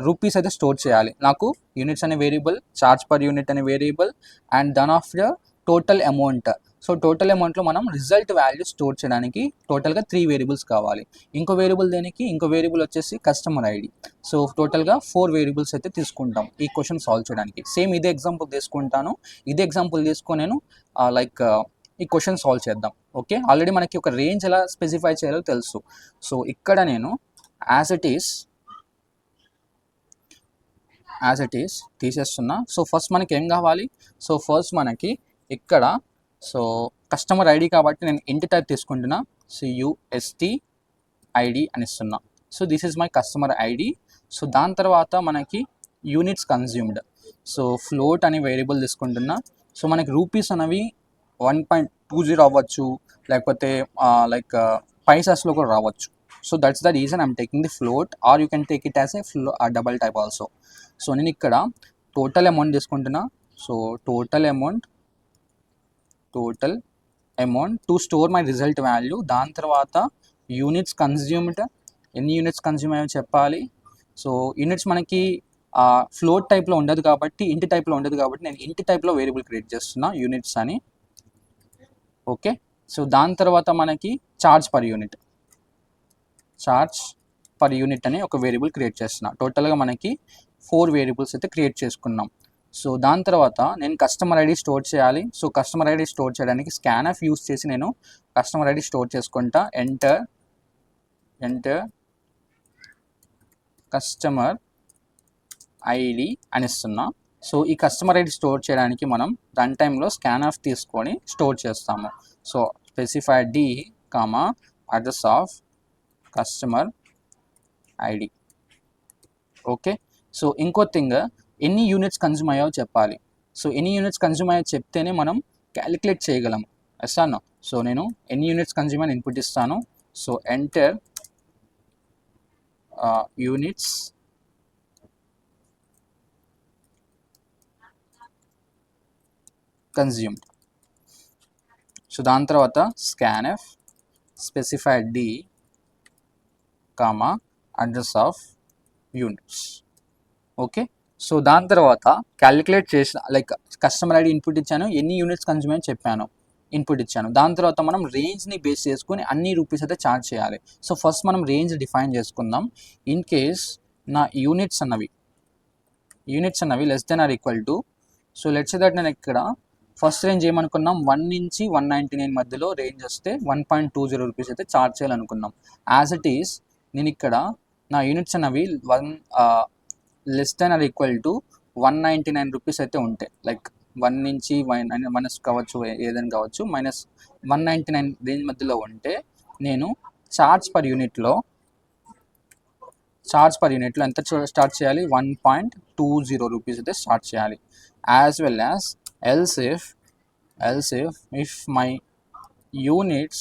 రూపీస్ అయితే స్టోర్ చేయాలి. నాకు యూనిట్స్ అనే వేరియబుల్, ఛార్జ్ పర్ యూనిట్ అనే variable, and then of the total amount. So total అమౌంట్లో మనం రిజల్ట్ వాల్యూ స్టోర్ చేయడానికి టోటల్గా 3 వేరియబుల్స్ కావాలి. ఇంకో వేరియబుల్ దేనికి, ఇంకో వేరియబుల్ వచ్చేసి కస్టమర్ ఐడి. సో టోటల్గా 4 వేరియబుల్స్ అయితే తీసుకుంటాం ఈ క్వశ్చన్ సాల్వ్ చేయడానికి. సేమ్ ఇదే ఎగ్జాంపుల్ తీసుకుంటాను, ఇదే ఎగ్జాంపుల్ తీసుకొని నేను లైక్ ఈ క్వశ్చన్ సాల్వ్ చేద్దాం. ఓకే, ఆల్రెడీ మనకి ఒక రేంజ్ ఎలా స్పెసిఫై చేయాలో తెలుసు. సో ఇక్కడ నేను యాజ్ ఇట్ ఈస్ తీసేస్తున్నా. సో ఫస్ట్ మనకి ఏం కావాలి, సో ఫస్ట్ మనకి ఇక్కడ సో కస్టమర్ ఐడి కాబట్టి నేను ఇంటి టైప్ తీసుకుంటున్నా, CUST ID అని ఇస్తున్నా. So this is my customer ID. సో దాని తర్వాత మనకి యూనిట్స్ కన్జ్యూమ్డ్, సో ఫ్లోట్ అనే వేరియబుల్ తీసుకుంటున్నా. సో మనకి రూపీస్ అనేవి 1.20 అవ్వచ్చు, లేకపోతే లైక్ పైసాస్లో కూడా రావచ్చు. So that's the reason I'm taking the float, or you can take it as a double type also. So నేను ఇక్కడ టోటల్ అమౌంట్ తీసుకుంటున్నా. So total amount to store my result value. దాని తర్వాత యూనిట్స్ కన్జ్యూమ్డ్, ఎన్ని యూనిట్స్ కన్జ్యూమ్ అయ్యో చెప్పాలి. సో యూనిట్స్ మనకి ఫ్లోట్ టైప్లో ఉండదు కాబట్టి, ఇంటి టైప్లో ఉండదు కాబట్టి నేను ఇంటి టైప్లో వేరియబుల్ క్రియేట్ చేస్తున్నా యూనిట్స్ అని. ఓకే, సో దాని తర్వాత మనకి ఛార్జ్ పర్ యూనిట్ అని ఒక వేరియబుల్ క్రియేట్ చేస్తున్నా. టోటల్గా మనకి 4 వేరియబుల్స్ అయితే క్రియేట్ చేసుకున్నాం. సో దాని తర్వాత నేను కస్టమర్ ఐడి స్టోర్ చేయాలి. సో కస్టమర్ ఐడి స్టోర్ చేయడానికి స్కాన్ఎఫ్ యూస్ చేసి నేను కస్టమర్ ఐడి స్టోర్ చేసుకుంటా. ఎంటర్ కస్టమర్ ఐడి అని ఇస్తున్నా. సో ఈ కస్టమర్ ఐడి స్టోర్ చేయడానికి మనం రన్ టైంలో స్కాన్ఎఫ్ తీసుకొని స్టోర్ చేస్తాము. So specify d comma address of customer ID. Okay, so ఇంకో థింగ్, ఎన్ని యూనిట్స్ కన్జ్యూమ్ అయ్యావో చెప్పాలి. సో ఎన్ని యూనిట్స్ కన్జ్యూమ్ అయ్యో చెప్తేనే మనం క్యాలిక్యులేట్ చేయగలము. SR no. సో నేను ఎన్ని యూనిట్స్ కన్జ్యూమ్ అని ఇన్పుట్ ఇస్తాను. So enter units consumed. So దాని తర్వాత scanf specify d comma address of units. Okay, so దాని తర్వాత క్యాలిక్యులేట్ చేసిన లైక్ కస్టమర్ ఐడి ఇన్పుట్ ఇచ్చాను, ఎన్ని యూనిట్స్ కన్జ్యూమ్ అని చెప్పాను, ఇన్పుట్ ఇచ్చాను. దాని తర్వాత మనం రేంజ్ని బేస్ చేసుకుని అన్ని రూపీస్ అయితే ఛార్జ్ చేయాలి. సో ఫస్ట్ మనం రేంజ్ డిఫైన్ చేసుకుందాం. ఇన్ కేస్ నా యూనిట్స్ అన్నవి less than or equal to, so let's say that నేను ఇక్కడ ఫస్ట్ రేంజ్ ఏమనుకున్నాం 1 నుంచి 199 మధ్యలో రేంజ్ వస్తే 1.20 రూపీస్ అయితే ఛార్జ్ చేయాలనుకున్నాం. యాజ్ ఇట్ ఈస్ నేను ఇక్కడ నా యూనిట్స్ అనేవి less than or equal to 199 rupees అయితే ఉంటాయి. లైక్ 1 నుంచి మైనస్ కావచ్చు, ఏదైనా కావచ్చు, -199 రేంజ్ మధ్యలో ఉంటే నేను ఛార్జ్ పర్ యూనిట్లో ఎంత స్టార్ట్ చేయాలి, 1.20 రూపీస్ అయితే స్టార్ట్ చేయాలి. As well as else if my units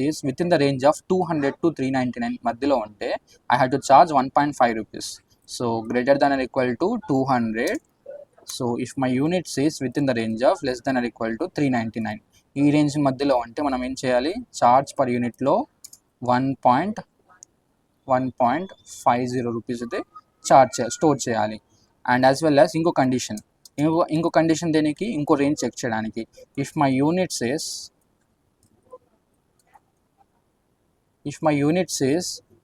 is within the range of 200 to 399 మధ్యలో ఉంటే I had to charge 1.5 rupees. So greater than or equal to 200. So if my units is within the range of less than or equal to 399, ఈ రేంజ్ మధ్యలో ఉంటే మనం ఏం చేయాలి, చార్జ్ పర్ యూనిట్లో 1.50 రూపీస్ అయితే స్టోర్ చేయాలి. అండ్ యాజ్ వెల్ యాజ్ ఇంకో కండిషన్ దేనికి, ఇంకో రేంజ్ చెక్ చేయడానికి. ఇఫ్ మై యూనిట్స్ ఇస్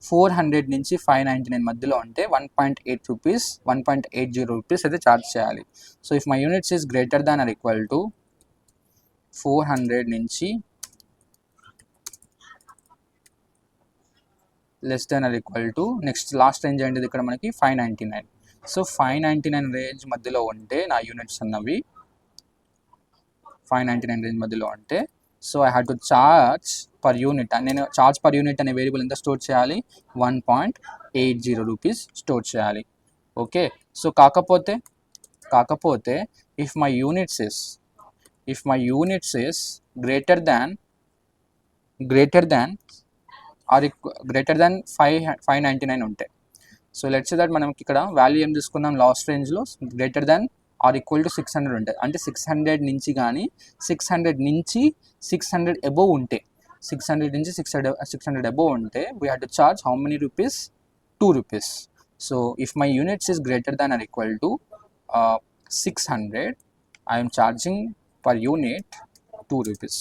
400 నుంచి 599 మధ్యలో ఉంటే 1.80 రూపీస్ అయితే ఛార్జ్ చేయాలి. So if my units is greater than or equal to 400 నుంచి less than or equal to next last range ఏంటిది ఇక్కడ మనకి 599. సో 599 రేంజ్ మధ్యలో ఉంటే నా యూనిట్స్ అన్నవి 599 రేంజ్ మధ్యలో ఉంటే so I had to charge per unit. నేను చార్జ్ పర్ యూనిట్ అనే వేరియబుల్ ఎంత స్టోర్ చేయాలి, 1.80 రూపీస్ స్టోర్ చేయాలి. ఓకే, సో కాకపోతే if my units is greater than are 599 ఉంటాయి. సో లెట్స్ సే దట్ మనం ఇక్కడ వాల్యూ ఏం తీసుకున్నాం, లాస్ట్ రేంజ్లో greater than or equal to 600 ఉంటాయి. అంటే 600 నుంచి కానీ 600 అబోవ్ ఉంటే 600 నుంచి 600 అబోవ్ ఉంటే we have to charge how many rupees, 2 rupees. So if my units is greater than or equal to 600, I'm charging per unit 2 rupees.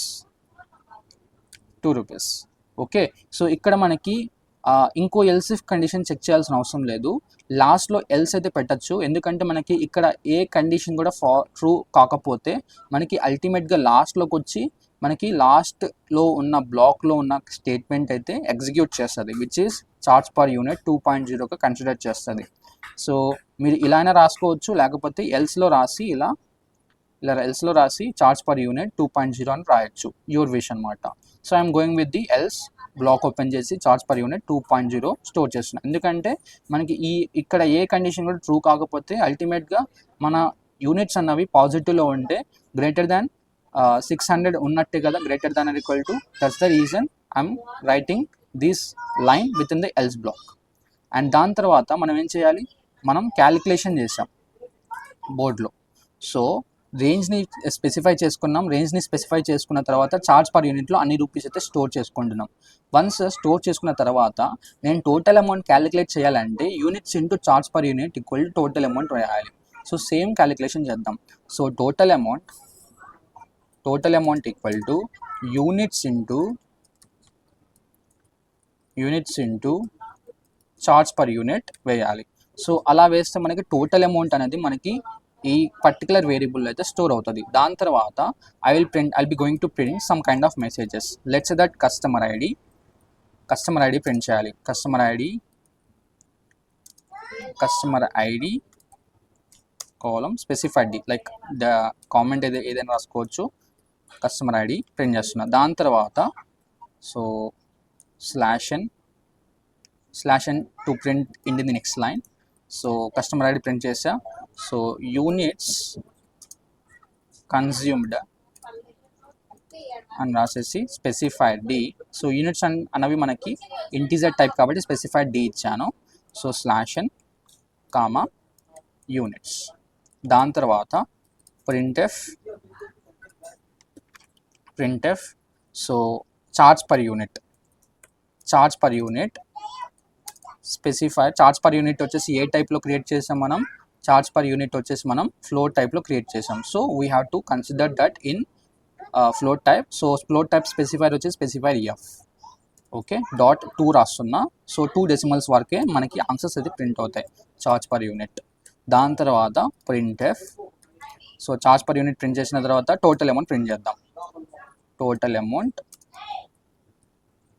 Okay, so ఇక్కడ మనకి ఇంకో ఎల్స్ ఇఫ్ కండిషన్ చెక్ చేయాల్సిన అవసరం లేదు. లాస్ట్లో ఎల్స్ అయితే పెట్టచ్చు, ఎందుకంటే మనకి ఇక్కడ ఏ కండిషన్ కూడా ట్రూ కాకపోతే మనకి అల్టిమేట్గా లాస్ట్లోకి వచ్చి మనకి లాస్ట్లో ఉన్న బ్లాక్లో ఉన్న స్టేట్మెంట్ అయితే ఎగ్జిక్యూట్ చేస్తుంది, which is charge per unit 2.0గా కన్సిడర్ చేస్తుంది. సో మీరు ఇలా అయినా రాసుకోవచ్చు, లేకపోతే ఎల్స్లో రాసి చార్జ్ పర్ యూనిట్ 2.0 అని రాయొచ్చు, యువర్ విష్ అనమాట. So I'm going with the else block open చేసి చార్జ్ పర్ యూనిట్ 2.0 స్టోర్ చేస్తున్నాం. ఎందుకంటే మనకి ఇక్కడ ఏ కండిషన్ కూడా ట్రూ కాకపోతే అల్టిమేట్గా మన యూనిట్స్ అన్నవి పాజిటివ్లో ఉంటే గ్రేటర్ దాన్ 600 ఉన్నట్టే కదా, greater than or equal to, that's the reason I'm writing this line with in the else black. And దాని తర్వాత మనం ఏం చేయాలి, మనం క్యాలిక్యులేషన్ చేసాం బోర్డ్లో. సో రేంజ్ని స్పెసిఫై చేసుకున్న తర్వాత చార్జ్ పర్ యూనిట్లో అన్ని రూపీస్ అయితే స్టోర్ చేసుకుంటున్నాం. వన్స్ స్టోర్ చేసుకున్న తర్వాత నేను టోటల్ అమౌంట్ క్యాలిక్యులేట్ చేయాలంటే units into charge per unit equal to total amount రాయాలి. సో సేమ్ క్యాలిక్యులేషన్ చేద్దాం. So total amount equal to units into charge per unit వేయాలి. సో అలా వేస్తే మనకి టోటల్ అమౌంట్ అనేది మనకి ఈ పర్టికులర్ వేరియబుల్ అయితే స్టోర్ అవుతుంది. దాని తర్వాత I'll be going to print some kind of messages. Let's that customer ID print చేయాలి. Customer ID colon specified d, like the comment ఏదైనా రాసుకోవచ్చు. కస్టమర్ ఐడి ప్రింట్ చేస్తున్నా. దాని తర్వాత so slash n to print in the next line. So customer ID print చేసా. సో యూనిట్స్ కన్జ్యూమ్డ్ అని రాసేసి స్పెసిఫైడ్ డి. సో యూనిట్స్ అన్నవి మనకి ఇంటీజర్ టైప్ కాబట్టి స్పెసిఫైడ్ డి ఇచ్చాను. So slash n comma units. దాని తర్వాత printf so charge per unit specify. Charge per unit వచ్చేసి ఏ టైప్లో క్రియేట్ చేసాం మనం, చార్జ్ పర్ యూనిట్ వచ్చేసి మనం ఫ్లోట్ టైప్లో క్రియేట్ చేసాం. So we have to consider that in float type. So float type specifier వచ్చేసి స్పెసిఫైర్ ఎఫ్. ఓకే, .2 రాస్తున్నా. సో 2 డెసిమల్స్ వరకే మనకి ఆన్సర్స్ అయితే ప్రింట్ అవుతాయి చార్జ్ పర్ యూనిట్. దాని తర్వాత printf so charge per unit print చేసిన తర్వాత టోటల్ అమౌంట్ ప్రింట్ చేద్దాం. Total amount.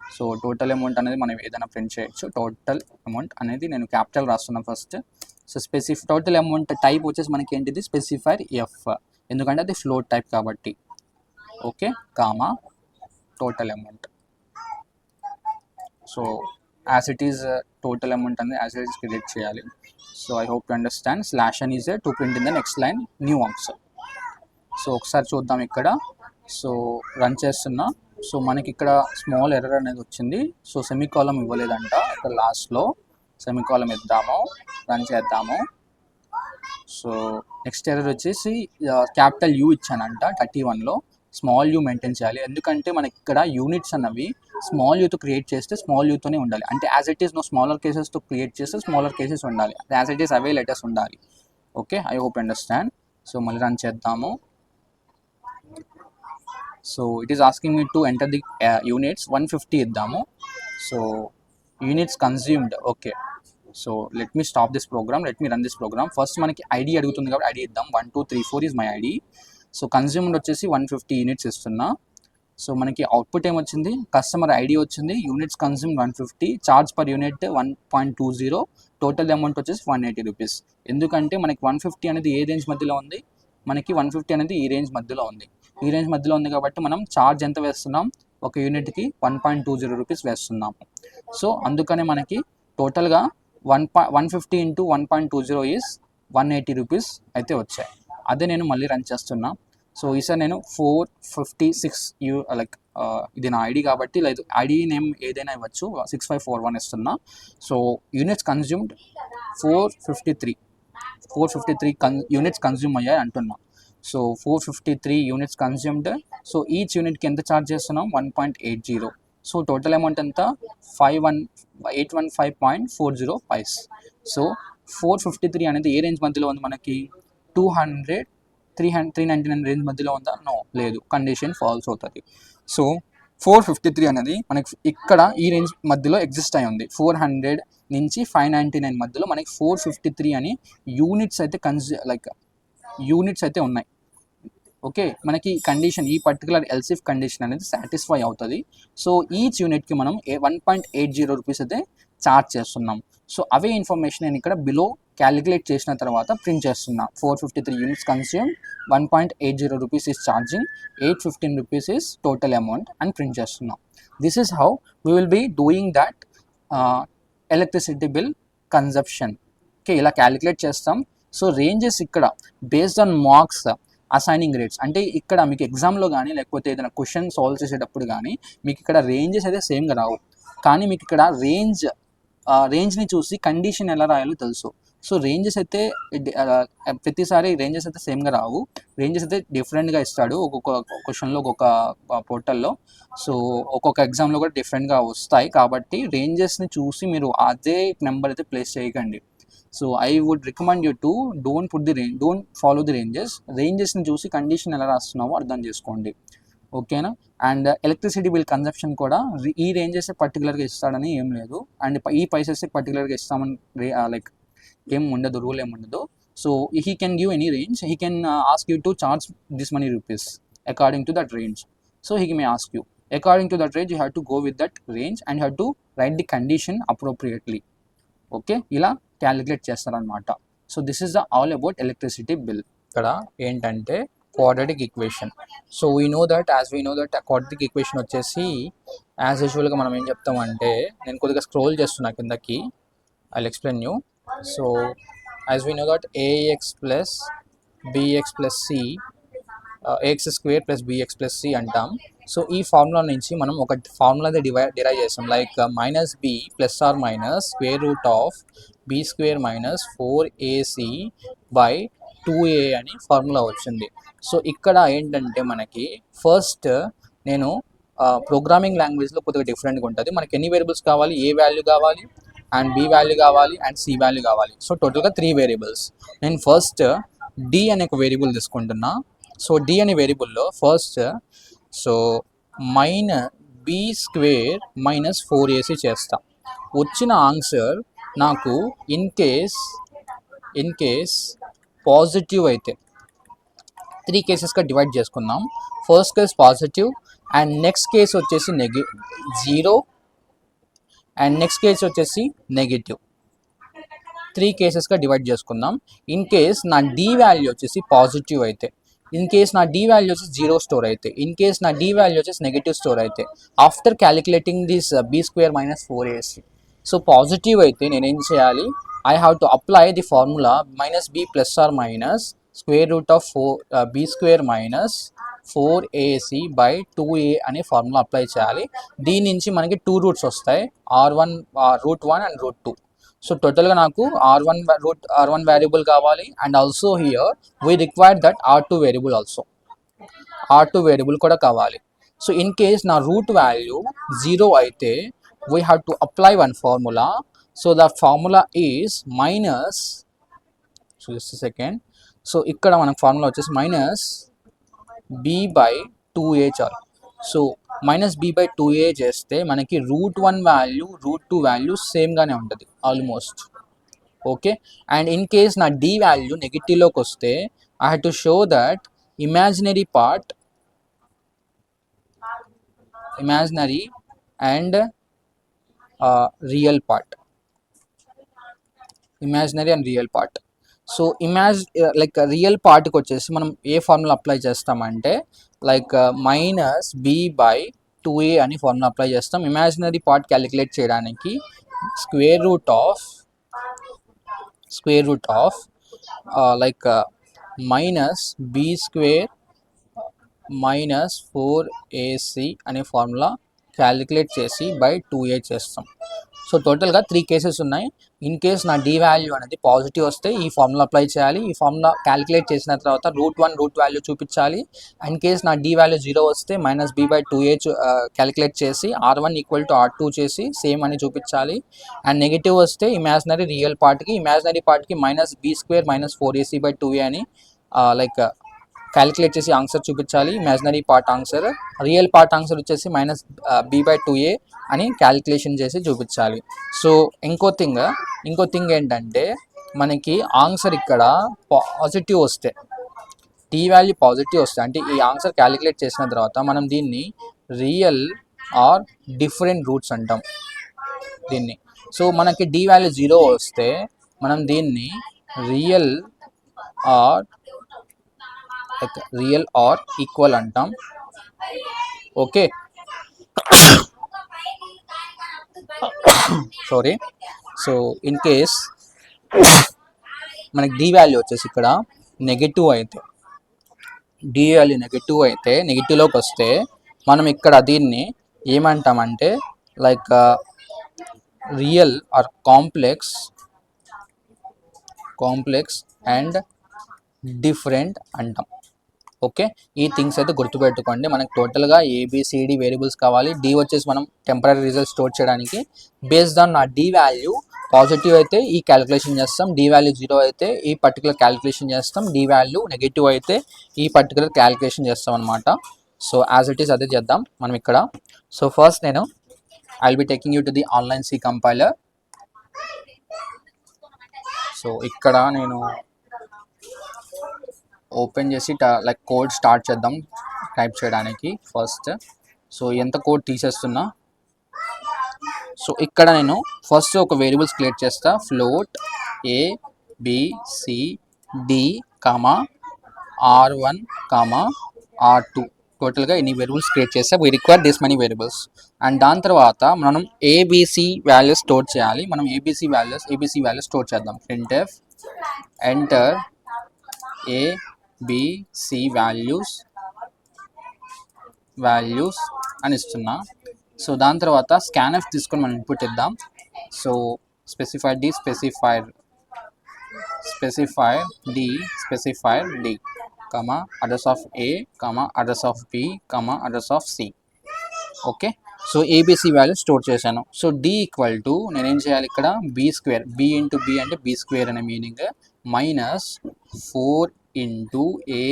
So total amount అనేది మనం ఏదైనా ప్రింట్ చేయొచ్చు. టోటల్ అమౌంట్ అనేది నేను క్యాపిటల్ రాస్తున్నాను first. So total amount type వచ్చేసి మనకి ఏంటిది స్పెసిఫైర్ ఎఫ్, ఎందుకంటే అది ఫ్లోట్ టైప్ కాబట్టి. Okay, comma total amount. So as it is total amount అనేది యాజ్ ఇట్ ఈస్ క్రియేట్ చేయాలి. So I hope to understand. Slash అని is to print in the next line new answer. So ఒకసారి చూద్దాం ఇక్కడ. సో రన్ చేస్తున్నా. సో మనకి ఇక్కడ స్మాల్ ఎర్రర్ అనేది వచ్చింది. సో సెమీకాలం ఇవ్వలేదంట. ఇక్కడ లాస్ట్లో సెమీకాలం ఇద్దాము, రన్ చేద్దాము. సో నెక్స్ట్ ఎర్రర్ వచ్చేసి క్యాపిటల్ యూ ఇచ్చానంట 31లో. స్మాల్ యూ మెయింటైన్ చేయాలి, ఎందుకంటే మనకి ఇక్కడ యూనిట్స్ అన్నవి స్మాల్ యూతో క్రియేట్ చేస్తే స్మాల్ యూతోనే ఉండాలి. అంటే యాజ్ ఇట్ ఈస్ నువ్వు స్మాలర్ కేసెస్తో క్రియేట్ చేస్తే స్మాలర్ కేసెస్ ఉండాలి, యాజ్ ఇట్ ఈస్ అవే లెటర్స్ ఉండాలి. Okay, I hope understand. So మళ్ళీ రన్ చేద్దాము. So it is asking me to enter the units. 150 ఇద్దాము. సో units consumed. Okay, so let me stop this program, let me run this program. First మనకి ఐడి అడుగుతుంది కాబట్టి ఐడి ఇద్దాం. 1 2 3 4 is my ID. So consumed వచ్చేసి 150 యూనిట్స్ ఇస్తున్నా. సో మనకి అవుట్పుట్ ఏమొచ్చింది, కస్టమర్ ఐడి వచ్చింది, units consume 150, charge per unit 1.20, total amount వచ్చేసి 180 రూపీస్. ఎందుకంటే మనకి 150 అనేది ఏ రేంజ్ మధ్యలో ఉంది, మనకి 150 అనేది ఈ రేంజ్ మధ్యలో ఉంది. ఈ రేంజ్ మధ్యలో ఉంది కాబట్టి మనం ఛార్జ్ ఎంత వేస్తున్నాం, ఒక యూనిట్కి 1.20 రూపీస్ వేస్తున్నాము. సో అందుకనే మనకి టోటల్గా 150 ఇంటూ 1.20 ఈజ్ 180 రూపీస్ అయితే వచ్చాయి. అదే నేను మళ్ళీ రన్ చేస్తున్నా. సో ఈసారి నేను 456 లైక్ ఇది నా ఐడి కాబట్టి లేదు ఐడి నేమ్ ఏదైనా ఇవ్వచ్చు, 6541 ఇస్తున్నా. So units consumed 453 units consume అయ్యాయి అంటున్నా. So 453 units consumed. So each యూనిట్కి ఎంత ఛార్జ్ చేస్తున్నాం, 1.80. సో టోటల్ అమౌంట్ ఎంత, 815.40 పైస్. సో 453 అనేది ఏ రేంజ్ మధ్యలో ఉంది మనకి, 200 399 రేంజ్ మధ్యలో ఉందా, నో లేదు, కండిషన్ ఫాల్స్ అవుతుంది. సో 453 అనేది మనకి ఇక్కడ ఈ రేంజ్ మధ్యలో ఎగ్జిస్ట్ అయి ఉంది. 400 నుంచి 599 మధ్యలో మనకి 453 అని యూనిట్స్ అయితే యూనిట్స్ అయితే ఉన్నాయి. ఓకే, మనకి కండిషన్ ఈ పర్టికులర్ ఎల్సిఫ్ కండిషన్ అనేది సాటిస్ఫై అవుతుంది. సో ఈచ్ యూనిట్కి మనం 1.80 రూపీస్ అయితే ఛార్జ్ చేస్తున్నాం. సో అవే ఇన్ఫర్మేషన్ నేను ఇక్కడ బిలో క్యాలిక్యులేట్ చేసిన తర్వాత ప్రింట్ చేస్తున్నా. 453 units consume, 1.80 rupees is charging, 815 rupees is total amount అని ప్రింట్ చేస్తున్నాం. This is how we will be doing that electricity bill consumption. Okay, ఇలా క్యాలిక్యులేట్ చేస్తాం. సో రేంజెస్ ఇక్కడ based on marks assigning rates, అంటే ఇక్కడ మీకు ఎగ్జామ్లో కానీ లేకపోతే ఏదైనా క్వశ్చన్ సాల్వ్ చేసేటప్పుడు కానీ మీకు ఇక్కడ రేంజెస్ అయితే సేమ్గా రావు, కానీ మీకు ఇక్కడ రేంజ్ని చూసి కండిషన్ ఎలా రాయాలో తెలుసు. సో రేంజెస్ అయితే ప్రతిసారి రేంజెస్ అయితే సేమ్గా రావు, రేంజెస్ అయితే డిఫరెంట్గా ఇస్తాడు ఒక్కొక్క క్వశ్చన్లో ఒక్కొక్క పోర్టల్లో. సో ఒక్కొక్క ఎగ్జామ్లో కూడా డిఫరెంట్గా వస్తాయి, కాబట్టి రేంజెస్ని చూసి మీరు అదే నెంబర్ అయితే ప్లేస్ చేయకండి. So I would recommend you to don't follow the రేంజెస్ని చూసి కండిషన్ ఎలా రాస్తున్నావో అర్థం చేసుకోండి. ఓకేనా. అండ్ ఎలక్ట్రిసిటీ బిల్ కన్జప్షన్ కూడా ఈ రేంజెస్ పర్టికులర్గా ఇస్తాడని ఏం లేదు, అండ్ ఈ పైసెస్ పర్టికులర్గా ఇస్తామని లైక్ ఏం ఉండదు, రూల్ ఏమి ఉండదు. So he can give any range, he can ask you to charge this money rupees according to that range. So he may ask you according to that range, you have to go with that range and have to right the condition appropriately. Okay, ఇలా క్యాలిక్యులేట్ చేస్తారనమాట. So this is the all about electricity bill. ఇక్కడ ఏంటంటే quadratic equation. So we know that quadratic equation వచ్చేసి యాజ్ యూజువల్గా మనం ఏం చెప్తామంటే, నేను కొద్దిగా స్క్రోల్ చేస్తున్నా కిందకి, I will explain you. So as we know that ax plus bx plus c, ax square plus bx plus c అంటాం. సో ఈ ఫార్ములా నుంచి మనం ఒక ఫార్ములా డిరైవ్ చేస్తాం, like minus b plus or minus square root of b square minus 4ac by 2a అని ఫార్ములా వచ్చింది. సో ఇక్కడ ఏంటంటే మనకి ఫస్ట్ నేను ప్రోగ్రామింగ్ లాంగ్వేజ్లో కొద్దిగా డిఫరెంట్గా ఉంటుంది. మనకి ఎన్ని వేరియబుల్స్ కావాలి, ఏ వాల్యూ కావాలి అండ్ బి వాల్యూ కావాలి అండ్ సి వాల్యూ కావాలి. సో టోటల్గా 3 వేరియబుల్స్. నేను ఫస్ట్ డి అనే ఒక వేరియబుల్ తీసుకుంటున్నా. సో డి అనే వేరియబుల్లో first so b square minus 4ac చేస్తా. వచ్చిన ఆన్సర్ నాకు ఇన్ కేస్ పాజిటివ్ అయితే త్రీ కేసెస్గా డివైడ్ చేసుకుందాం. First case positive and next case వచ్చేసి జీరో అండ్ నెక్స్ట్ కేస్ వచ్చేసి నెగిటివ్. త్రీ కేసెస్గా డివైడ్ చేసుకుందాం. ఇన్ కేస్ నా డి వాల్యూ వచ్చేసి పాజిటివ్ అయితే, ఇన్ కేస్ నా డి వాల్యూ వచ్చేసి జీరో స్టోర్ అయితే, ఇన్ కేస్ నా డి వాల్యూ వచ్చేసి నెగిటివ్ స్టోర్ అయితే, after calculating this be square minus 4ac. So positive అయితే నేనేం చేయాలి, I have to apply the formula minus b plus or minus square root of 4 b square minus 4ac by 2a అనే ఫార్ములా అప్లై చేయాలి. దీని నుంచి మనకి టూ రూట్స్ వస్తాయి, రూట్ 1 అండ్ రూట్ 2. సో టోటల్గా నాకు R1 వేరియబుల్ కావాలి and also here we require that R2 variable also, R2 variable కూడా కావాలి. సో ఇన్ కేస్ నా రూట్ వాల్యూ 0 అయితే we have to apply one formula. So the formula is minus, so just second, so ఇక్కడ మనకు ఫార్ములా వచ్చేసి మైనస్ b by 2a చాలు. So minus b by 2a చేస్తే మనకి రూట్ 1 వాల్యూ రూట్ 2 వాల్యూ సేమ్గానే ఉంటుంది almost. Okay, and in case నా d వాల్యూ నెగిటివ్లోకి వస్తే I have to show that imaginary and real part, imaginary and real part. So like real పార్ట్కి వచ్చేసి మనం ఏ ఫార్ములా అప్లై చేస్తామంటే like minus b by 2a అని ఫార్ములా అప్లై చేస్తాం. ఇమాజినరీ పార్ట్ క్యాలిక్యులేట్ చేయడానికి square root of like minus b square minus 4ac అనే ఫార్ములా క్యాలిక్యులేట్ చేసి బై 2a చేస్తాం. సో టోటల్గా త్రీ కేసెస్ ఉన్నాయి. ఇన్ కేస్ నా డి వాల్యూ అనేది పాజిటివ్ వస్తే ఈ ఫార్ములా అప్లై చేయాలి. ఈ ఫార్ములా క్యాలిక్యులేట్ చేసిన తర్వాత రూట్ 1 రూట్ వాల్యూ చూపించాలి. ఇన్ కేస్ నా డి వాల్యూ 0 వస్తే minus b by 2a calculate చేసి R1 ఈక్వల్ టు R2 చేసి సేమ్ అని చూపించాలి. అండ్ నెగిటివ్ వస్తే ఇమాజినరీ పార్ట్కి minus b square minus 4ac by 2a అని లైక్ క్యాలిక్యులేట్ చేసి ఆన్సర్ చూపించాలి. Imaginary part answer, real part answer వచ్చేసి మైనస్ b by 2a అని క్యాలిక్యులేషన్ చేసి చూపించాలి. సో ఇంకో థింగ్ ఏంటంటే మనకి ఆన్సర్ ఇక్కడ పాజిటివ్ వస్తే, టీ వాల్యూ పాజిటివ్ వస్తే అంటే ఈ ఆన్సర్ క్యాలిక్యులేట్ చేసిన తర్వాత మనం దీన్ని రియల్ ఆర్ డిఫరెంట్ రూట్స్ అంటాం దీన్ని. సో మనకి డి వాల్యూ 0 వస్తే మనం దీన్ని రియల్ ఆర్ ఈక్వల్ అంటాం. Okay, sorry. So in case మనకి డి వాల్యూ వచ్చేసి ఇక్కడ నెగిటివ్ అయితే, నెగిటివ్లోకి వస్తే మనం ఇక్కడ దీన్ని ఏమంటామంటే like real are complex and different అంటాం. ఓకే, ఈ థింగ్స్ అయితే గుర్తుపెట్టుకోండి. మనకి టోటల్గా ABCD వేరియబుల్స్ కావాలి. డి వచ్చేసి మనం టెంపరీ రిజల్ట్ స్టోర్ చేయడానికి బేస్డ్ ఆన్ నా డి వాల్యూ పాజిటివ్ అయితే ఈ క్యాలిక్యులేషన్ చేస్తాం, డి వాల్యూ 0 అయితే ఈ పర్టికులర్ క్యాలిక్యులేషన్ చేస్తాం, డి వాల్యూ నెగిటివ్ అయితే ఈ పర్టికులర్ క్యాలిక్యులేషన్ చేస్తాం అనమాట. సో యాజ్ ఇట్ ఈస్ అదే చేద్దాం మనం ఇక్కడ. సో ఫస్ట్ నేను I will be taking you to the online C compiler. So ఇక్కడ నేను ఓపెన్ చేసి లైక్ కోడ్ స్టార్ట్ చేద్దాం టైప్ చేయడానికి ఫస్ట్. సో ఎంత కోడ్ తీసేస్తున్నా. సో ఇక్కడ నేను ఫస్ట్ ఒక వేరియబుల్స్ క్రియేట్ చేస్తా, ఫ్లోట్ ABCD R1 R2 టోటల్గా ఎన్ని వేరియబుల్స్ క్రియేట్ చేస్తే we require this many variables. And దాని తర్వాత మనం ABC వాల్యూస్ స్టోర్ చేయాలి. మనం ABC వాల్యూస్ స్టోర్ చేద్దాం. printf ఎంటర్ ABC వాల్యూస్ అని ఇస్తున్నా. సో దాని తర్వాత scanf తీసుకొని మనం ఇన్పుట్ ఇద్దాం. So specifier D address of A, address of B, address of C. Okay, so ABC value store చేశాను. సో D ఈక్వల్ టు నేనేం చేయాలి ఇక్కడ B square, B into B అంటే B స్క్వేర్ అనే meaning, minus 4 into A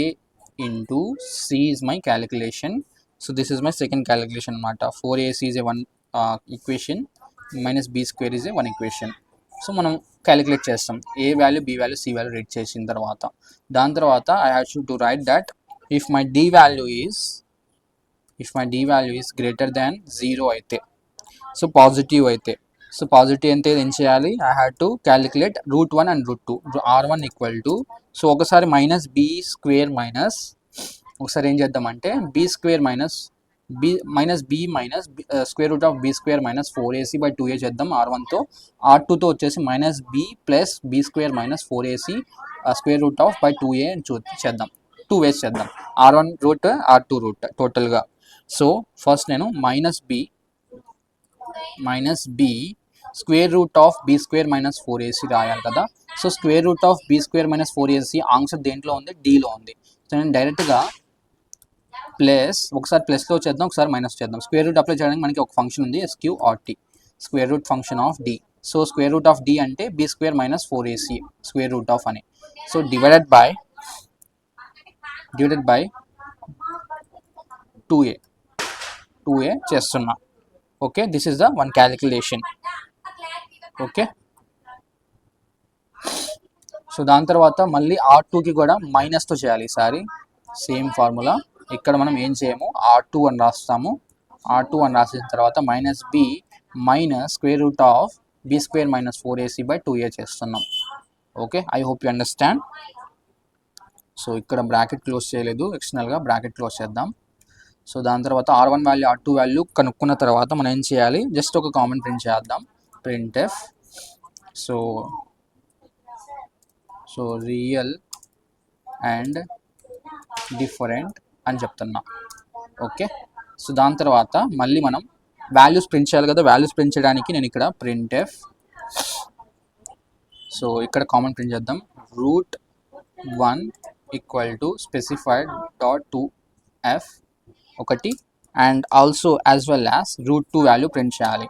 into C is my calculation. So this is my second calculation anamata. 4AC is a one equation, minus B square is a one equation. So మనం క్యాలిక్యులేట్ చేస్తాం. A value, B value, C value read చేసిన తర్వాత దాని తర్వాత I have to write that if my D value is greater than 0 అయితే, సో పాజిటివ్ అయితే, సో పాజిటివ్ అయితే ఏం చేయాలి, I have to calculate √1 and √2. R1 equal to, so ఒకసారి మైనస్ బి స్క్వేర్ మైనస్, ఒకసారి ఏం చేద్దామంటే B square minus B minus square root of B square minus 4ac/2a చేద్దాం R1తో. R2తో వచ్చేసి minus B plus B square minus 4ac square root of by 2a అని చేద్దాం. 2 ways చేద్దాం, R1 రూట్ R2 రూట్ టోటల్గా. సో ఫస్ట్ నేను minus B square root of B square minus 4ac రాయాలి కదా. So square root of B square minus 4ac answer దేంట్లో ఉంది, డీలో ఉంది. సో నేను డైరెక్ట్గా ప్లస్, ఒకసారి ప్లస్లో చేద్దాం, ఒకసారి మైనస్ చేద్దాం. స్క్వేర్ రూట్ అప్లై చేయడానికి మనకి ఒక ఫంక్షన్ ఉంది, SQRT, square root function of d. So square root of d అంటే b square minus 4ac square root of అని. సో డివైడెడ్ బై 2a చేస్తున్నా. Okay, this is the one calculation. Okay, so దాని తర్వాత మళ్ళీ R2కి కూడా మైనస్తో చేయాలి ఈసారి, సేమ్ ఫార్ములా. ఇక్కడ మనం ఏం చేయము, R2 అని రాస్తాము. R2 అని రాసిన తర్వాత minus B minus square root of B square minus 4ac/2a చేస్తున్నాం. Okay, I hope you understand. So ఇక్కడ బ్రాకెట్ క్లోజ్ చేయలేదు, ఎక్స్టర్నల్గా బ్రాకెట్ క్లోజ్ చేద్దాం. సో దాని తర్వాత R1 వాల్యూ R2 వాల్యూ కనుక్కున్న తర్వాత మనం ఏం చేయాలి, జస్ట్ ఒక కామన్ ప్రింట్ చేద్దాం, printf. So real and different అని చెప్తున్నా. ఓకే, సో దాని తర్వాత మళ్ళీ మనం వాల్యూస్ ప్రింట్ చేయాలి కదా. వాల్యూస్ ప్రింట్ చేయడానికి నేను ఇక్కడ printf, సో ఇక్కడ కామన్ ప్రింట్ చేద్దాం, √1 ఈక్వల్ టు స్పెసిఫైడ్ .2f ఒకటి, and also as well as √2 value print చేయాలి.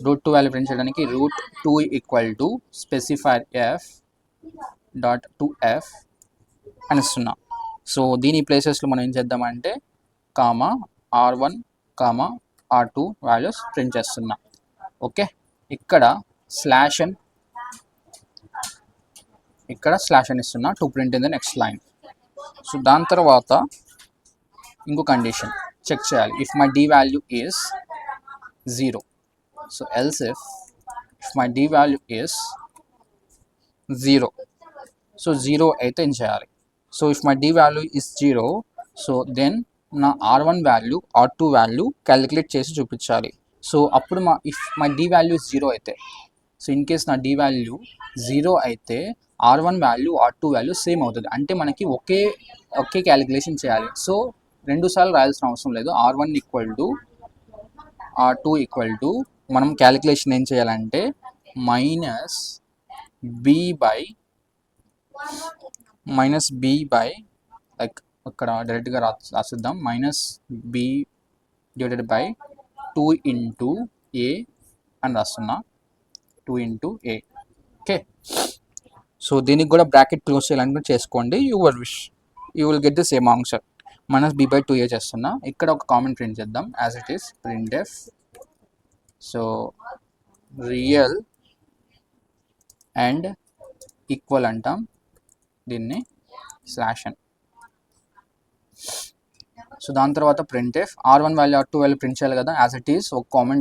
√2 వాల్యూ ప్రింట్ చేయడానికి √2 ఈక్వల్ టు స్పెసిఫైడ్ f.2f అని ఇస్తున్నాం. సో దీని ప్లేసెస్లో మనం ఏం చేద్దామంటే R1 R2 వాల్యూస్ ప్రింట్ చేస్తున్నాం. ఓకే, ఇక్కడ స్లాష్ అని ఇస్తున్నా to print in the next line. So దాని తర్వాత ఇంకో కండిషన్ చెక్ చేయాలి, if my D value is 0. So else if my D value is 0, so 0 అయితే ఏం చేయాలి, so if my D value is 0, so then నా R1 value R2 value calculate చేసి చూపించాలి. సో అప్పుడు if my D value is 0 అయితే, సో ఇన్ కేస్ నా డి వాల్యూ 0 అయితే R1 value R2 value same అవుతుంది, అంటే మనకి ఒకే క్యాలిక్యులేషన్ చేయాలి. సో 2 సార్లు రాయాల్సిన అవసరం లేదు. R1 equal to R2 equal to మనం క్యాలిక్యులేషన్ ఏం చేయాలంటే మైనస్ బి బై లైక్ అక్కడ డైరెక్ట్గా రాసిద్దాం, minus b divided by 2 into a అని రాస్తున్నా, 2 ఇంటూ ఏ. ఓకే, సో దీనికి కూడా బ్రాకెట్ క్లోజ్ చేయాలంటే చేసుకోండి, your wish, you will get the same answer. Minus b/2a చేస్తున్నా. ఇక్కడ ఒక కామన్ ప్రింట్ చేద్దాం, as it is printf. So real and equal అంటాం దీన్ని, /n. సో దాని తర్వాత printf R1 value R2 value print చేయాలి కదా, యాజ్ ఇట్ ఈస్ ఒక కామన్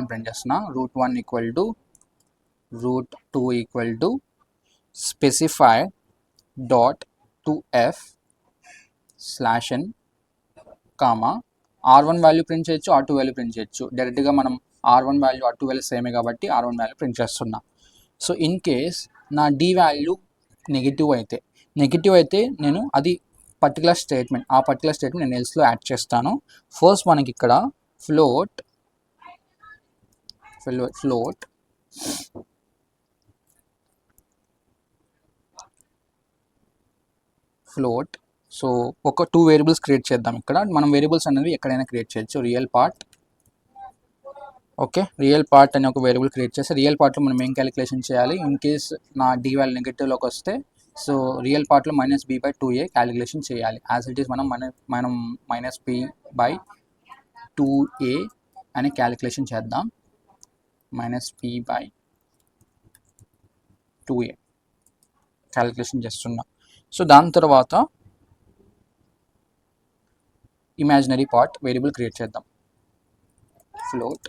ప్రింట్ చేస్తున్నా, √1 equal to √2 equal to specify .2f /n R1 value print చేయొచ్చు, R2 వాల్యూ ప్రింట్ చేయొచ్చు. డైరెక్ట్గా మనం R1 వాల్యూ R2 వాల్యూ సేమే కాబట్టి R1 వాల్యూ ప్రింట్ చేస్తున్నా. సో ఇన్ కేస్ నా డి వాల్యూ నెగిటివ్ అయితే నేను అది ఆ పర్టికులర్ స్టేట్మెంట్ నేను ఎల్స్లో యాడ్ చేస్తాను. ఫస్ట్ మనకి ఇక్కడ ఫ్లోట్ సో ఒక 2 వేరియబుల్స్ క్రియేట్ చేద్దాం. ఇక్కడ మనం వేరియబుల్స్ అనేవి ఎక్కడైనా క్రియేట్ చేయొచ్చు. రియల్ పార్ట్ అనే ఒక వేరియబుల్ క్రియేట్ చేస్తే రియల్ పార్ట్లో మనం ఏం క్యాలిక్యులేషన్ చేయాలి, ఇన్ కేస్ నా డి వాల్యూ నెగిటివ్లోకి వస్తే, సో రియల్ పార్ట్లో -b/2a క్యాలిక్యులేషన్ చేయాలి. యాజ్ ఇట్ ఈస్ మనం -p/2a అనే క్యాలిక్యులేషన్ చేద్దాం. -p/2a క్యాలిక్యులేషన్ చేస్తున్నాం. సో దాని తర్వాత ఇమాజినరీ పార్ట్ వేరియబుల్ క్రియేట్ చేద్దాం. ఫ్లోట్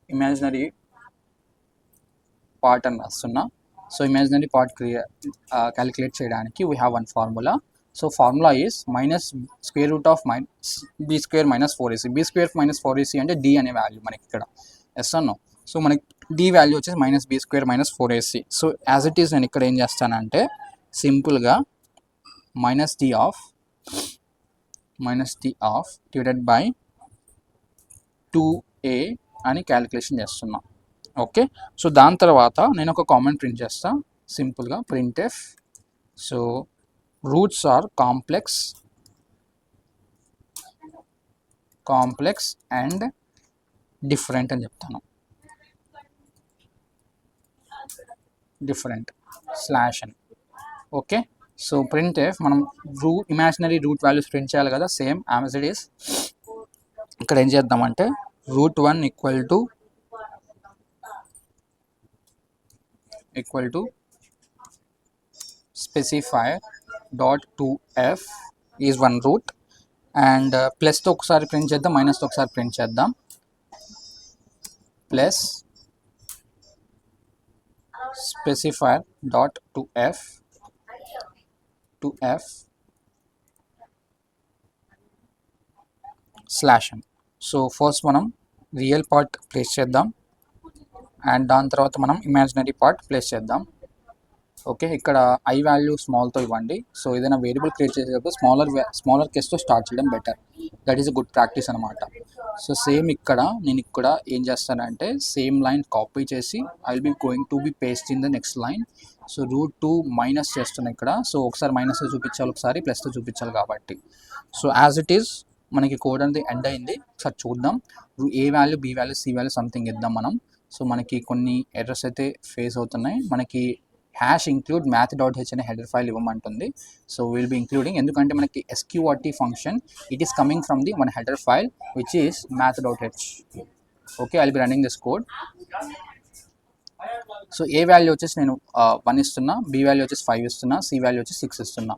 ఇమాజినరీ పార్ట్ అని రాస్తున్నా. సో ఇమాజినరీ పార్ట్ క్యాలిక్యులేట్ చేయడానికి we have one formula. So formula is minus square root of B square minus 4ac. B square minus 4ac అంటే డి అనే వాల్యూ మనకి ఇక్కడ. ఎస్ అన్నో. సో మనకి డి వాల్యూ వచ్చేసి minus B square minus 4ac. So as it is నేను ఇక్కడ ఏం చేస్తానంటే సింపుల్గా minus D of divided by 2a అని క్యాలిక్యులేషన్ చేస్తున్నా. ఓకే. సో దాని తర్వాత నేను ఒక కామెంట్ ప్రింట్ చేస్తా సింపుల్గా printf. So roots are complex and different అని చెప్తాను. డిఫరెంట్ స్లాష్ అని. ఓకే. సో ప్రింట్ఎఫ్ మనం ఇమాజినరీ రూట్ వాల్యూస్ ప్రింట్ చేయాలి కదా, సేమ్ యాజ్ ఇట్ ఈస్. ఇక్కడ ఏం చేద్దామంటే root1 equal to specifier dot 2f is one root, and plus తో ఒకసారి ప్రింట్ చేద్దాం, మైనస్ తో ఒకసారి ప్రింట్ చేద్దాం. Plus specifier dot 2f slash అని. సో ఫస్ట్ మనం రియల్ పార్ట్ ప్లేస్ చేద్దాం అండ్ దాని తర్వాత మనం ఇమాజినరీ పార్ట్ ప్లేస్ చేద్దాం. ఓకే. ఇక్కడ ఐ వాల్యూ స్మాల్తో ఇవ్వండి. సో ఏదైనా వేరియబుల్ క్రియేట్ చేసేటప్పుడు స్మాలర్ కేస్తో స్టార్ట్ చేయడం better. That is a good practice అనమాట. సో సేమ్ నేను ఇక్కడ ఏం చేస్తానంటే సేమ్ లైన్ కాపీ చేసి I will B going to be paste in the next line. So root2 minus చేస్తున్నా ఇక్కడ. సో ఒకసారి మైనస్తో చూపించాలి, ఒకసారి ప్లస్తో చూపించాలి కాబట్టి. సో యాజ్ ఇట్ ఈస్ మనకి కోడ్ అనేది ఎండ్ అయింది. ఒకసారి చూద్దాం. A value, B value, C value something ఇద్దాం మనం. సో మనకి కొన్ని ఎర్రర్స్ అయితే ఫేస్ అవుతున్నాయి. మనకి #include math.h అనే హెడర్ ఫైల్ ఇవ్వమంటుంది. సో విల్ బి ఇంక్లూడింగ్, ఎందుకంటే మనకి sqrt function it is coming from the one header file which is math.h. Okay. I will be running this code. So A value వచ్చేసి నేను 1 ఇస్తున్నా, బి వాల్యూ వచ్చేసి 5 ఇస్తున్నా, సి వాల్యూ వచ్చేసి 6 ఇస్తున్నా.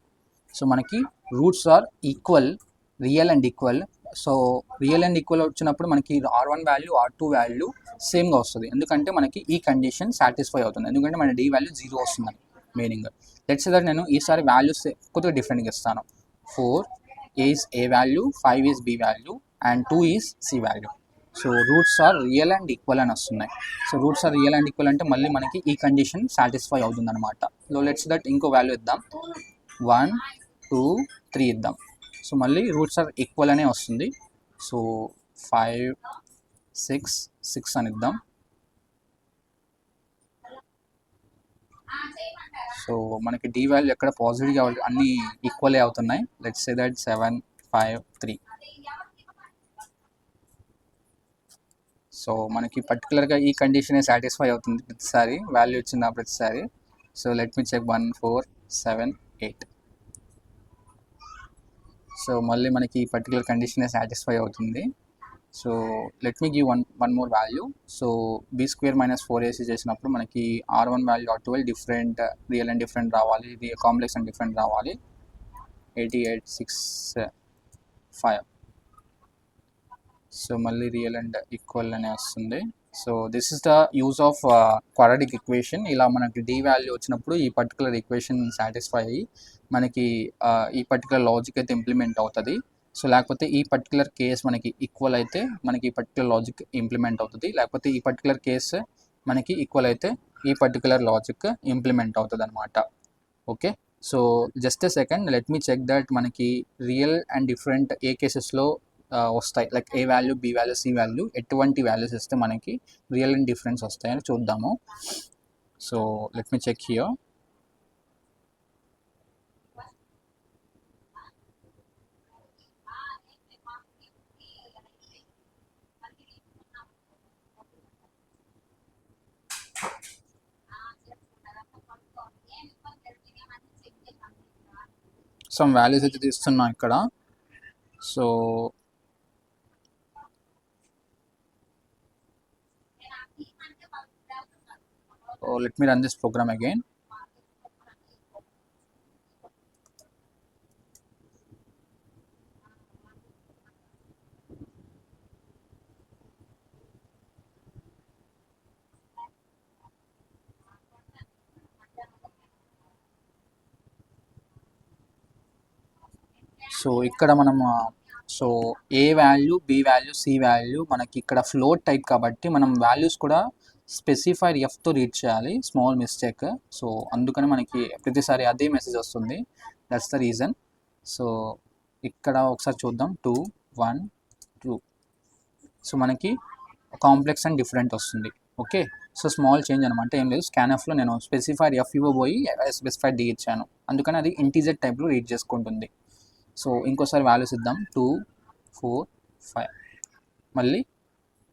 సో మనకి roots are equal, real and equal. So real and equal వచ్చినప్పుడు మనకి R1 వాల్యూ, R2 వాల్యూ సేమ్గా వస్తుంది, ఎందుకంటే మనకి ఈ కండిషన్ సాటిస్ఫై అవుతుంది, ఎందుకంటే మన డి వాల్యూ 0 వస్తుందని మీనింగ్. లెట్స్ సే దట్ నేను ఈసారి వాల్యూస్ కొద్దిగా డిఫరెంట్గా ఇస్తాను. 4 is A value, 5 is B value and 2 is C value. So roots are real and equal అని వస్తున్నాయి. So roots are real and equal అంటే మళ్ళీ మనకి ఈ కండిషన్ సాటిస్ఫై అవుతుంది అనమాట. సో లెట్స్ దట్ ఇంకో వాల్యూ ఇద్దాం, 1 2 3 ఇద్దాం. సో మళ్ళీ రూట్స్ ఆర్ ఈక్వల్ అనే వస్తుంది. సో 5 6 అని ఇద్దాం. సో మనకి డి వాల్యూ ఎక్కడ పాజిటివ్గా అన్ని ఈక్వలే అవుతున్నాయి. Let's say that 7 5 3. సో మనకి పర్టికులర్గా ఈ కండిషనే సాటిస్ఫై అవుతుంది ప్రతిసారి వాల్యూ వచ్చిన ప్రతిసారి. So let me check 1 4 7 8. So మళ్ళీ మనకి ఈ పర్టికులర్ కండిషనే సాటిస్ఫై అవుతుంది. So let me give one more value. So B square minus 4ac చేసినప్పుడు మనకి R1 value, R2 value different, real and different రావాలి, కాంప్లెక్స్ అండ్ డిఫరెంట్ రావాలి. 88 6 5. సో మళ్ళీ రియల్ అండ్ ఈక్వల్ అనే వస్తుంది. So this is the use of quadratic equation. ఇలా మనకి డి వాల్యూ వచ్చినప్పుడు ఈ పర్టికులర్ ఈక్వేషన్ సాటిస్ఫై అయ్యి మనకి ఈ పర్టికులర్ లాజిక్ అయితే ఇంప్లిమెంట్ అవుతుంది. సో లేకపోతే ఈ పర్టికులర్ కేస్ మనకి ఈక్వల్ అయితే మనకి ఈ పర్టికులర్ లాజిక్ ఇంప్లిమెంట్ అవుతుంది, లేకపోతే ఈ పర్టికులర్ కేసు మనకి ఈక్వల్ అయితే ఈ పర్టికులర్ లాజిక్ ఇంప్లిమెంట్ అవుతుంది అనమాట. Okay. So just a second, let me check that మనకి రియల్ అండ్ డిఫరెంట్ ఏ కేసెస్లో వస్తాయి, like a value, B value, C value ఎటువంటి వాల్యూస్ ఇస్తే మనకి రియల్ అండ్ డిఫరెన్స్ వస్తాయని చూద్దాము. So let me check here. Some values అయితే తీస్తున్నా ఇక్కడ. So let me run this program again. So ఇక్కడ మనం సో ఏ value, B value, C value మనకి ఇక్కడ ఫ్లోట్ టైప్ కాబట్టి మనం వాల్యూస్ కూడా స్పెసిఫైడ్ ఎఫ్తో రీడ్ చేయాలి, స్మాల్ మిస్టేక్. సో అందుకని మనకి ప్రతిసారి అదే మెసేజ్ వస్తుంది, దట్స్ ద రీజన్. సో ఇక్కడ ఒకసారి చూద్దాం, 2 1 2. సో మనకి కాంప్లెక్స్ అండ్ డిఫరెంట్ వస్తుంది. ఓకే, సో స్మాల్ చేంజ్ అనమాట, ఏం లేదు. స్కాన్ఎఫ్లో నేను స్పెసిఫైడ్ ఎఫ్ ఇవ్వబోయి స్పెసిఫైడ్ డి ఇచ్చాను, అందుకని అది ఇంటీజర్ టైప్లో రీడ్ చేసుకుంటుంది. సో ఇంకోసారి వాల్యూస్ ఇద్దాం, 2 4 5. మళ్ళీ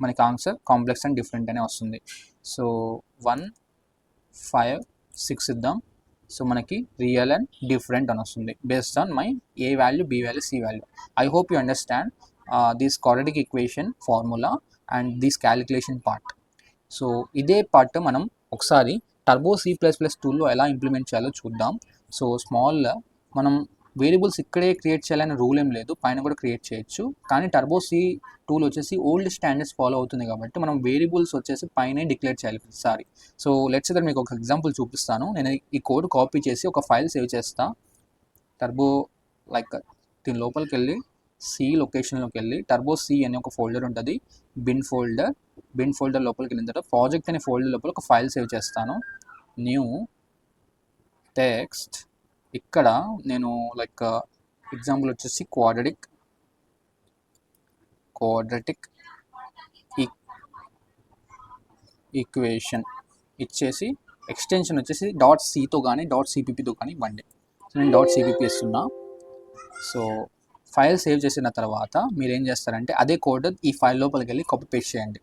మనకి ఆన్సర్ కాంప్లెక్స్ అండ్ డిఫరెంట్ అనే వస్తుంది. సో 1 5 6 ఇద్దాం. సో మనకి రియల్ అండ్ డిఫరెంట్ అని వస్తుంది based on my A value, B value, C value. I hope you understand this quadratic equation formula and this calculation part. So ఇదే పార్ట్ మనం ఒకసారి టర్బో C++ టూల్లో ఎలా ఇంప్లిమెంట్ చేయాలో చూద్దాం. సో స్మాల్ మనం వేరియబుల్స్ ఇక్కడే క్రియేట్ చేయాలని రూల్ ఏం లేదు, పైన కూడా క్రియేట్ చేయొచ్చు. కానీ టర్బో C టూల్ వచ్చేసి ఓల్డ్ స్టాండర్డ్స్ ఫాలో అవుతుంది కాబట్టి మనం వేరియబుల్స్ వచ్చేసి పైనే డిక్లేర్ చేయాలి ప్రతిసారి. సో లెట్స్ సే మీకు ఒక ఎగ్జాంపుల్ చూపిస్తాను. నేను ఈ కోడ్ కాపీ చేసి ఒక ఫైల్ సేవ్ చేస్తా. టర్బో లైక్ దీని లోపలికి వెళ్ళి సి లొకేషన్లోకి వెళ్ళి టర్బో C అనే ఒక ఫోల్డర్ ఉంటుంది, బిన్ ఫోల్డర్ లోపలికి వెళ్ళిన తర్వాత ప్రాజెక్ట్ అనే ఫోల్డర్ లోపల ఒక ఫైల్ సేవ్ చేస్తాను, న్యూ టెక్స్ట్. ఇక్కడ నేను లైక్ ఎగ్జాంపుల్ వచ్చేసి క్వాడ్రాటిక్ ఈక్వేషన్ ఇచ్చేసి ఎక్స్టెన్షన్ వచ్చేసి .cతో కానీ .cppతో కానీ ఇవ్వండి. సో నేను .cpp ఇస్తున్నా. సో ఫైల్ సేవ్ చేసిన తర్వాత మీరు ఏం చేస్తారంటే అదే కోడ్ ఈ ఫైల్ లోపలికి వెళ్ళి కాపీ పేస్ట్ చేయండి.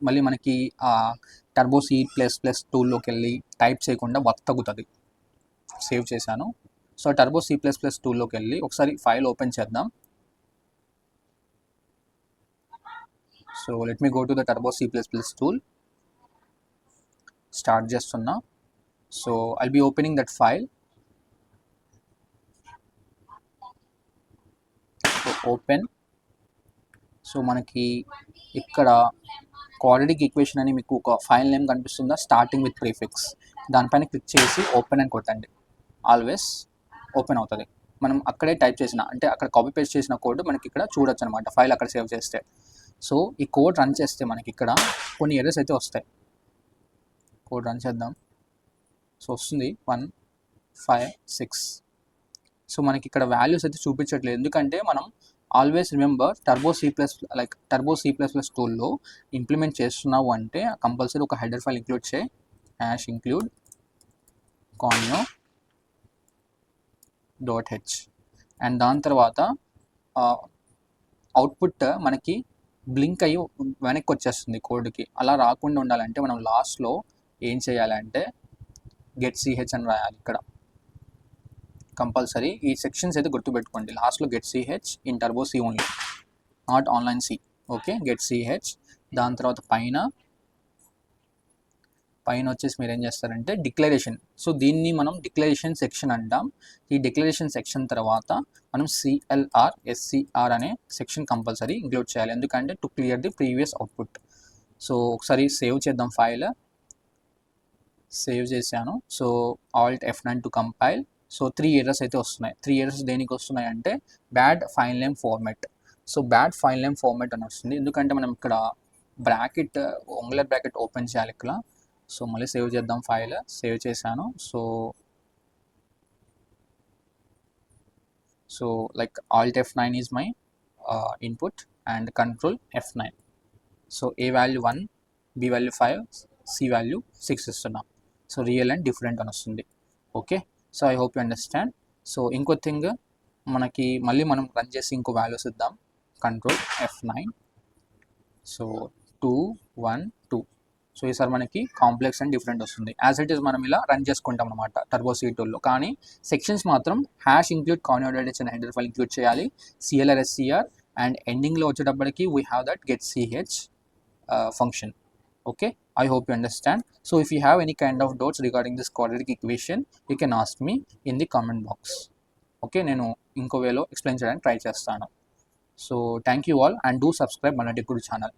మళ్ళీ మనకి టర్బో C++ టూల్లోకి వెళ్ళి టైప్ చేయకుండా వర్క్ తగ్గుతుంది. సేవ్ చేశాను. సో టర్బో C++ టూల్లోకి వెళ్ళి ఒకసారి ఫైల్ ఓపెన్ చేద్దాం. So let me go to the turbo C++ tool. Start చేస్తున్నా. So I'll be opening that file. Open. So మనకి ఇక్కడ క్వాడ్రాటిక్ ఈక్వేషన్ అని మీకు ఒక ఫైల్ నేమ్ కనిపిస్తుందా, స్టార్టింగ్ విత్ ప్రీఫిక్స్, దానిపైన క్లిక్ చేసి ఓపెన్ అని కొట్టండి. ఆల్వేస్ ఓపెన్ అవుతుంది. మనం అక్కడే టైప్ చేసిన అంటే అక్కడ కాపీ పేస్ట్ చేసిన కోడ్ మనకి ఇక్కడ చూడొచ్చు అనమాట, ఫైల్ అక్కడ సేవ్ చేస్తే. సో ఈ కోడ్ రన్ చేస్తే మనకి ఇక్కడ కొన్ని ఎర్రర్స్ అయితే వస్తాయి. కోడ్ రన్ చేద్దాం. సో వస్తుంది 1 5 6. సో మనకి ఇక్కడ వాల్యూస్ అయితే చూపించట్లేదు, ఎందుకంటే మనం ఆల్వేస్ రిమెంబర్ టర్బో C++ టూల్లో ఇంప్లిమెంట్ చేస్తున్నావు అంటే కంపల్సరీ ఒక హెడర్ ఫైల్ ఇంక్లూడ్ చేయి, #include conio.h. అండ్ దాని తర్వాత అవుట్పుట్ మనకి బ్లింక్ అయ్యి వెనక్కి వచ్చేస్తుంది కోడ్కి. అలా రాకుండా ఉండాలంటే మనం లాస్ట్లో ఏం చేయాలంటే getch అని రాయాలి. ఇక్కడ కంపల్సరీ ఈ సెక్షన్స్ అయితే గుర్తుపెట్టుకోండి. లాస్ట్లో getch in turbo C only, not online C. Okay, getch. దాని తర్వాత పైన వచ్చేసి మీరు ఏం చేస్తారంటే డిక్లరేషన్. సో దీన్ని మనం డిక్లరేషన్ సెక్షన్ అంటాం. ఈ డిక్లరేషన్ సెక్షన్ తర్వాత మనం CLR SCR అనే సెక్షన్ కంపల్సరీ ఇంక్లూడ్ చేయాలి, ఎందుకంటే to clear the previous output. So ఒకసారి సేవ్ చేద్దాం ఫైల్. సేవ్ చేశాను. So Alt F9 to compile. So 3 errors అయితే వస్తున్నాయి. 3 ఎర్రర్స్ దేనికి వస్తున్నాయి అంటే bad file name format. So bad file name format అని వస్తుంది, ఎందుకంటే మనం ఇక్కడ ఓంగులర్ బ్రాకెట్ ఓపెన్ చేయాలి ఇక్కడ. సో మళ్ళీ సేవ్ చేద్దాం ఫైల్. సేవ్ చేశాను. So like Alt F9 is my input and control F9. So A value 1, B value 5, C value 6 ఇస్తున్నాం. సో రియల్ అండ్ డిఫరెంట్ అని వస్తుంది. Okay, so I hope you understand. So ఇంకో థింగ్ మనకి మళ్ళీ మనం రన్ చేసి ఇంకో వాల్యూస్ ఇద్దాం, కంట్రోల్ F9. సో 2 1 2. సో ఈసారి మనకి కాంప్లెక్స్ అండ్ డిఫరెంట్ వస్తుంది. యాజ్ ఇట్ ఈస్ మనం ఇలా రన్ చేసుకుంటాం అనమాట టర్బో C టూల్లో. కానీ సెక్షన్స్ మాత్రం #include conio.h అనే హెడర్ ఫైల్ ఇంక్లూడ్ చేయాలి, CLR SCR, అండ్ ఎండింగ్లో వచ్చేటప్పటికి we have that getch function. Okay, I hope you understand. So if you have any kind of doubts regarding this quadratic equation, you can ask me in the comment box. Okay, నేను ఇంకో వేలో ఎక్స్ప్లెయిన్ చేయడానికి ట్రై చేస్తాను. So thank you all and do subscribe మన టెక్ గురు ఛానల్.